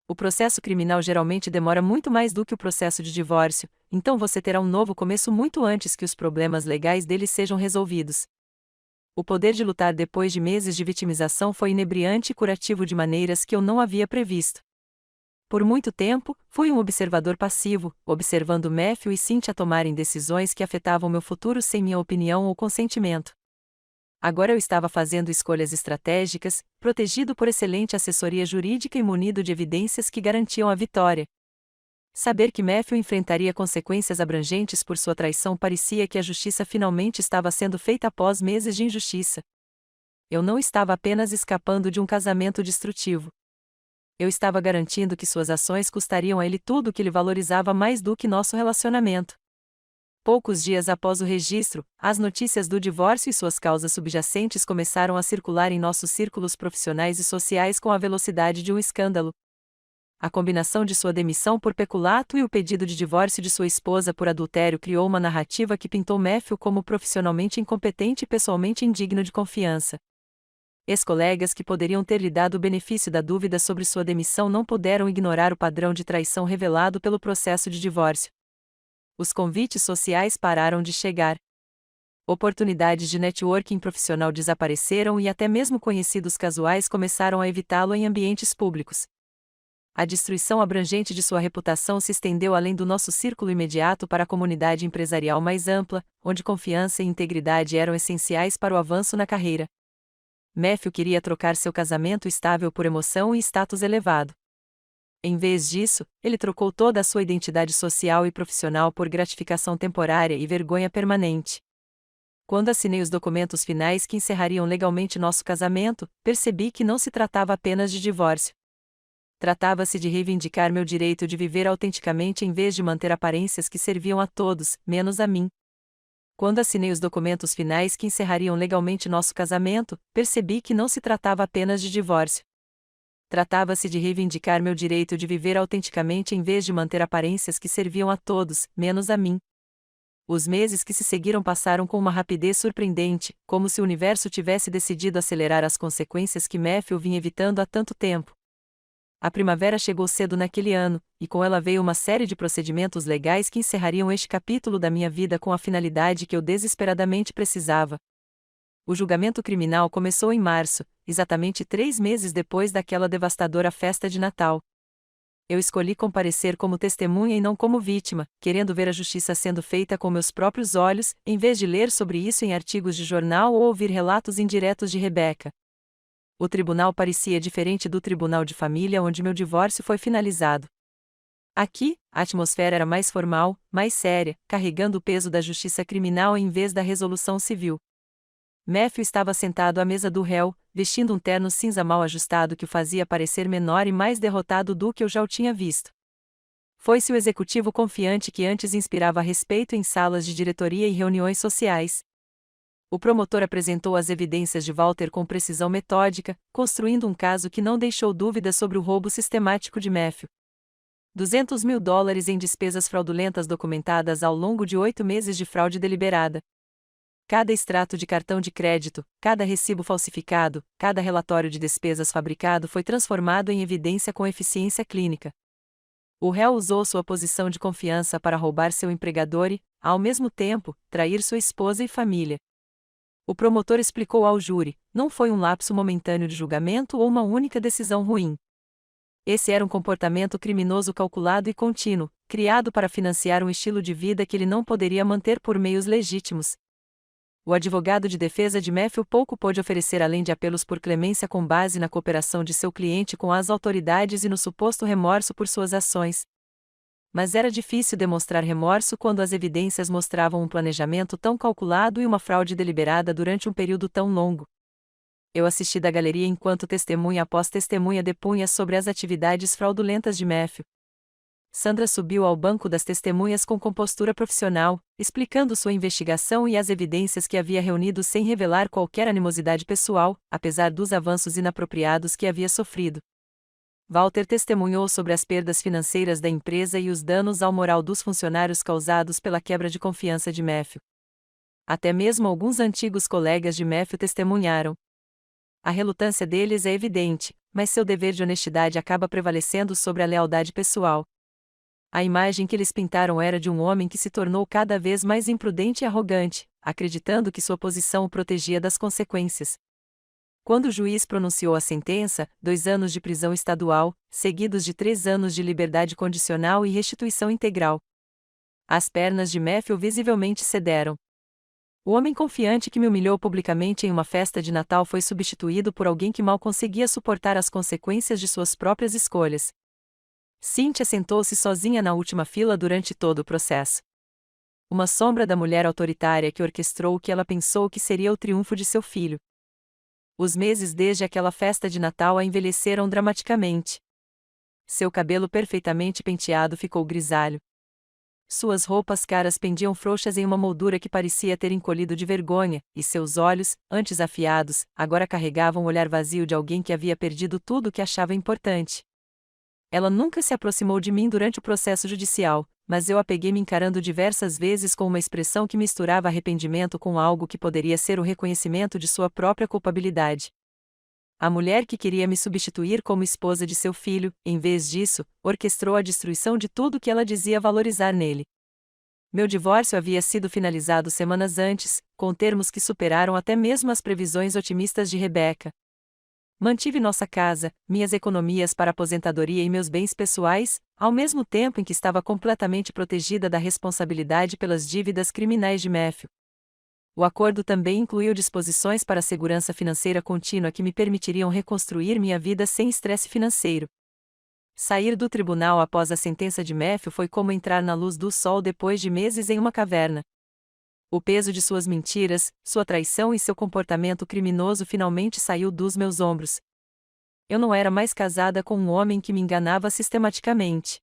Speaker 1: O processo criminal geralmente demora muito mais do que o processo de divórcio, então você terá um novo começo muito antes que os problemas legais dele sejam resolvidos. O poder de lutar depois de meses de vitimização foi inebriante e curativo de maneiras que eu não havia previsto. Por muito tempo, fui um observador passivo, observando Matthew e Cynthia tomarem decisões que afetavam meu futuro sem minha opinião ou consentimento. Agora eu estava fazendo escolhas estratégicas, protegido por excelente assessoria jurídica e munido de evidências que garantiam a vitória. Saber que Matthew enfrentaria consequências abrangentes por sua traição parecia que a justiça finalmente estava sendo feita após meses de injustiça. Eu não estava apenas escapando de um casamento destrutivo. Eu estava garantindo que suas ações custariam a ele tudo o que ele valorizava mais do que nosso relacionamento. Poucos dias após o registro, as notícias do divórcio e suas causas subjacentes começaram a circular em nossos círculos profissionais e sociais com a velocidade de um escândalo. A combinação de sua demissão por peculato e o pedido de divórcio de sua esposa por adultério criou uma narrativa que pintou Matthew como profissionalmente incompetente e pessoalmente indigno de confiança. Ex-colegas que poderiam ter lhe dado o benefício da dúvida sobre sua demissão não puderam ignorar o padrão de traição revelado pelo processo de divórcio. Os convites sociais pararam de chegar. Oportunidades de networking profissional desapareceram e até mesmo conhecidos casuais começaram a evitá-lo em ambientes públicos. A destruição abrangente de sua reputação se estendeu além do nosso círculo imediato para a comunidade empresarial mais ampla, onde confiança e integridade eram essenciais para o avanço na carreira. Matthew queria trocar seu casamento estável por emoção e status elevado. Em vez disso, ele trocou toda a sua identidade social e profissional por gratificação temporária e vergonha permanente. Quando assinei os documentos finais que encerrariam legalmente nosso casamento, percebi que não se tratava apenas de divórcio. Tratava-se de reivindicar meu direito de viver autenticamente em vez de manter aparências que serviam a todos, menos a mim. Quando assinei os documentos finais que encerrariam legalmente nosso casamento, percebi que não se tratava apenas de divórcio. Tratava-se de reivindicar meu direito de viver autenticamente em vez de manter aparências que serviam a todos, menos a mim. Os meses que se seguiram passaram com uma rapidez surpreendente, como se o universo tivesse decidido acelerar as consequências que Matthew vinha evitando há tanto tempo. A primavera chegou cedo naquele ano, e com ela veio uma série de procedimentos legais que encerrariam este capítulo da minha vida com a finalidade que eu desesperadamente precisava. O julgamento criminal começou em março, exatamente 3 meses depois daquela devastadora festa de Natal. Eu escolhi comparecer como testemunha e não como vítima, querendo ver a justiça sendo feita com meus próprios olhos, em vez de ler sobre isso em artigos de jornal ou ouvir relatos indiretos de Rebecca. O tribunal parecia diferente do tribunal de família onde meu divórcio foi finalizado. Aqui, a atmosfera era mais formal, mais séria, carregando o peso da justiça criminal em vez da resolução civil. Matthew estava sentado à mesa do réu, vestindo um terno cinza mal ajustado que o fazia parecer menor e mais derrotado do que eu já o tinha visto. Foi-se o executivo confiante que antes inspirava respeito em salas de diretoria e reuniões sociais. O promotor apresentou as evidências de Walter com precisão metódica, construindo um caso que não deixou dúvidas sobre o roubo sistemático de Matthew. $200 mil em despesas fraudulentas documentadas ao longo de 8 meses de fraude deliberada. Cada extrato de cartão de crédito, cada recibo falsificado, cada relatório de despesas fabricado foi transformado em evidência com eficiência clínica. O réu usou sua posição de confiança para roubar seu empregador e, ao mesmo tempo, trair sua esposa e família. O promotor explicou ao júri: não foi um lapso momentâneo de julgamento ou uma única decisão ruim. Esse era um comportamento criminoso calculado e contínuo, criado para financiar um estilo de vida que ele não poderia manter por meios legítimos. O advogado de defesa de Matthew pouco pôde oferecer além de apelos por clemência com base na cooperação de seu cliente com as autoridades e no suposto remorso por suas ações. Mas era difícil demonstrar remorso quando as evidências mostravam um planejamento tão calculado e uma fraude deliberada durante um período tão longo. Eu assisti da galeria enquanto testemunha após testemunha depunha sobre as atividades fraudulentas de Matthew. Sandra subiu ao banco das testemunhas com compostura profissional, explicando sua investigação e as evidências que havia reunido sem revelar qualquer animosidade pessoal, apesar dos avanços inapropriados que havia sofrido. Walter testemunhou sobre as perdas financeiras da empresa e os danos ao moral dos funcionários causados pela quebra de confiança de Matthew. Até mesmo alguns antigos colegas de Matthew testemunharam. A relutância deles é evidente, mas seu dever de honestidade acaba prevalecendo sobre a lealdade pessoal. A imagem que eles pintaram era de um homem que se tornou cada vez mais imprudente e arrogante, acreditando que sua posição o protegia das consequências. Quando o juiz pronunciou a sentença, 2 anos de prisão estadual, seguidos de 3 anos de liberdade condicional e restituição integral. As pernas de Matthew visivelmente cederam. O homem confiante que me humilhou publicamente em uma festa de Natal foi substituído por alguém que mal conseguia suportar as consequências de suas próprias escolhas. Cynthia sentou-se sozinha na última fila durante todo o processo. Uma sombra da mulher autoritária que orquestrou o que ela pensou que seria o triunfo de seu filho. Os meses desde aquela festa de Natal a envelheceram dramaticamente. Seu cabelo perfeitamente penteado ficou grisalho. Suas roupas caras pendiam frouxas em uma moldura que parecia ter encolhido de vergonha, e seus olhos, antes afiados, agora carregavam o olhar vazio de alguém que havia perdido tudo o que achava importante. Ela nunca se aproximou de mim durante o processo judicial, mas eu a peguei me encarando diversas vezes com uma expressão que misturava arrependimento com algo que poderia ser o reconhecimento de sua própria culpabilidade. A mulher que queria me substituir como esposa de seu filho, em vez disso, orquestrou a destruição de tudo que ela dizia valorizar nele. Meu divórcio havia sido finalizado semanas antes, com termos que superaram até mesmo as previsões otimistas de Rebecca. Mantive nossa casa, minhas economias para aposentadoria e meus bens pessoais, ao mesmo tempo em que estava completamente protegida da responsabilidade pelas dívidas criminais de Matthew. O acordo também incluiu disposições para a segurança financeira contínua que me permitiriam reconstruir minha vida sem estresse financeiro. Sair do tribunal após a sentença de Matthew foi como entrar na luz do sol depois de meses em uma caverna. O peso de suas mentiras, sua traição e seu comportamento criminoso finalmente saiu dos meus ombros. Eu não era mais casada com um homem que me enganava sistematicamente.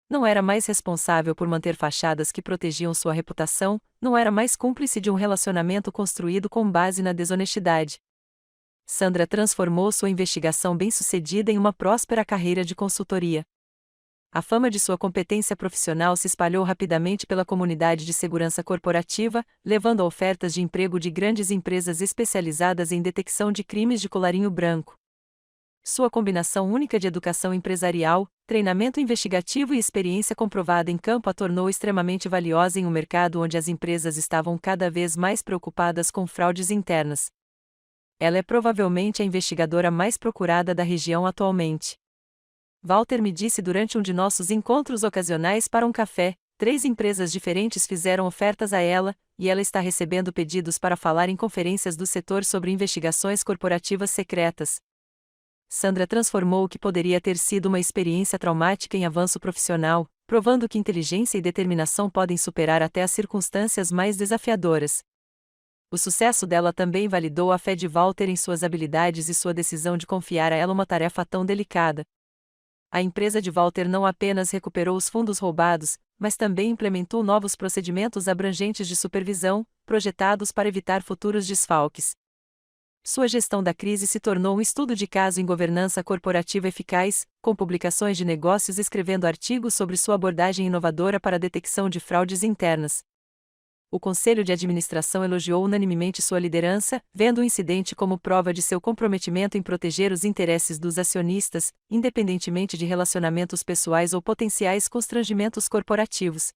Speaker 1: Não era mais responsável por manter fachadas que protegiam sua reputação, não era mais cúmplice de um relacionamento construído com base na desonestidade. Sandra transformou sua investigação bem-sucedida em uma próspera carreira de consultoria. A fama de sua competência profissional se espalhou rapidamente pela comunidade de segurança corporativa, levando a ofertas de emprego de grandes empresas especializadas em detecção de crimes de colarinho branco. Sua combinação única de educação empresarial, treinamento investigativo e experiência comprovada em campo a tornou extremamente valiosa em um mercado onde as empresas estavam cada vez mais preocupadas com fraudes internas. Ela é provavelmente a investigadora mais procurada da região atualmente. Walter me disse durante um de nossos encontros ocasionais para um café, 3 empresas diferentes fizeram ofertas a ela, e ela está recebendo pedidos para falar em conferências do setor sobre investigações corporativas secretas. Sandra transformou o que poderia ter sido uma experiência traumática em avanço profissional, provando que inteligência e determinação podem superar até as circunstâncias mais desafiadoras. O sucesso dela também validou a fé de Walter em suas habilidades e sua decisão de confiar a ela uma tarefa tão delicada. A empresa de Walter não apenas recuperou os fundos roubados, mas também implementou novos procedimentos abrangentes de supervisão, projetados para evitar futuros desfalques. Sua gestão da crise se tornou um estudo de caso em governança corporativa eficaz, com publicações de negócios escrevendo artigos sobre sua abordagem inovadora para a detecção de fraudes internas. O Conselho de Administração elogiou unanimemente sua liderança, vendo o incidente como prova de seu comprometimento em proteger os interesses dos acionistas, independentemente de relacionamentos pessoais ou potenciais constrangimentos corporativos.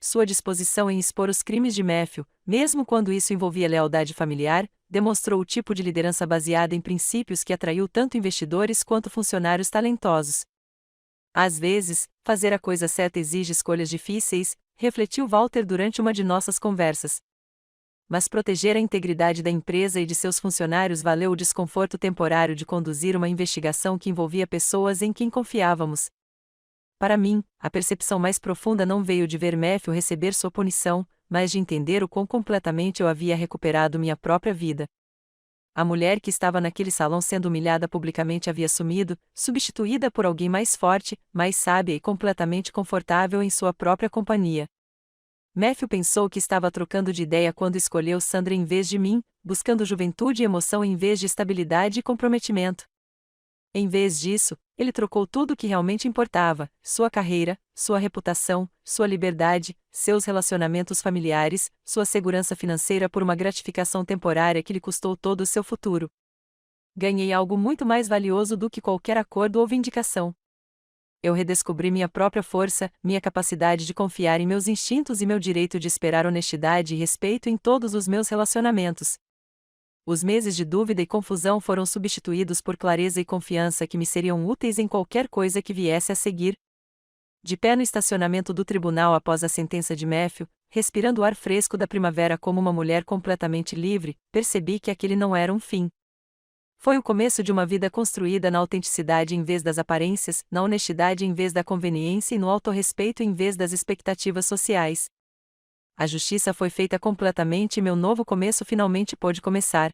Speaker 1: Sua disposição em expor os crimes de Matthew, mesmo quando isso envolvia lealdade familiar, demonstrou o tipo de liderança baseada em princípios que atraiu tanto investidores quanto funcionários talentosos. Às vezes, fazer a coisa certa exige escolhas difíceis, refletiu Walter durante uma de nossas conversas. Mas proteger a integridade da empresa e de seus funcionários valeu o desconforto temporário de conduzir uma investigação que envolvia pessoas em quem confiávamos. Para mim, a percepção mais profunda não veio de ver Matthew receber sua punição, mas de entender o quão completamente eu havia recuperado minha própria vida. A mulher que estava naquele salão sendo humilhada publicamente havia sumido, substituída por alguém mais forte, mais sábia e completamente confortável em sua própria companhia. Matthew pensou que estava trocando de ideia quando escolheu Sandra em vez de mim, buscando juventude e emoção em vez de estabilidade e comprometimento. Em vez disso, ele trocou tudo o que realmente importava: sua carreira, sua reputação, sua liberdade, seus relacionamentos familiares, sua segurança financeira por uma gratificação temporária que lhe custou todo o seu futuro. Ganhei algo muito mais valioso do que qualquer acordo ou vindicação. Eu redescobri minha própria força, minha capacidade de confiar em meus instintos e meu direito de esperar honestidade e respeito em todos os meus relacionamentos. Os meses de dúvida e confusão foram substituídos por clareza e confiança que me seriam úteis em qualquer coisa que viesse a seguir. De pé no estacionamento do tribunal após a sentença de Matthew, respirando o ar fresco da primavera como uma mulher completamente livre, percebi que aquele não era um fim. Foi o começo de uma vida construída na autenticidade em vez das aparências, na honestidade em vez da conveniência e no autorrespeito em vez das expectativas sociais. A justiça foi feita completamente e meu novo começo finalmente pôde começar.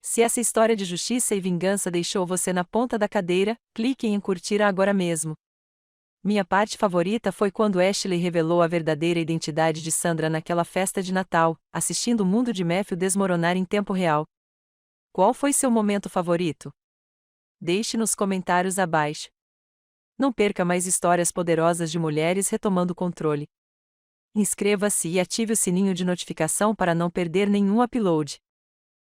Speaker 1: Se essa história de justiça e vingança deixou você na ponta da cadeira, clique em curtir agora mesmo. Minha parte favorita foi quando Ashley revelou a verdadeira identidade de Sandra naquela festa de Natal, assistindo o mundo de Matthew desmoronar em tempo real. Qual foi seu momento favorito? Deixe nos comentários abaixo. Não perca mais histórias poderosas de mulheres retomando o controle. Inscreva-se e ative o sininho de notificação para não perder nenhum upload.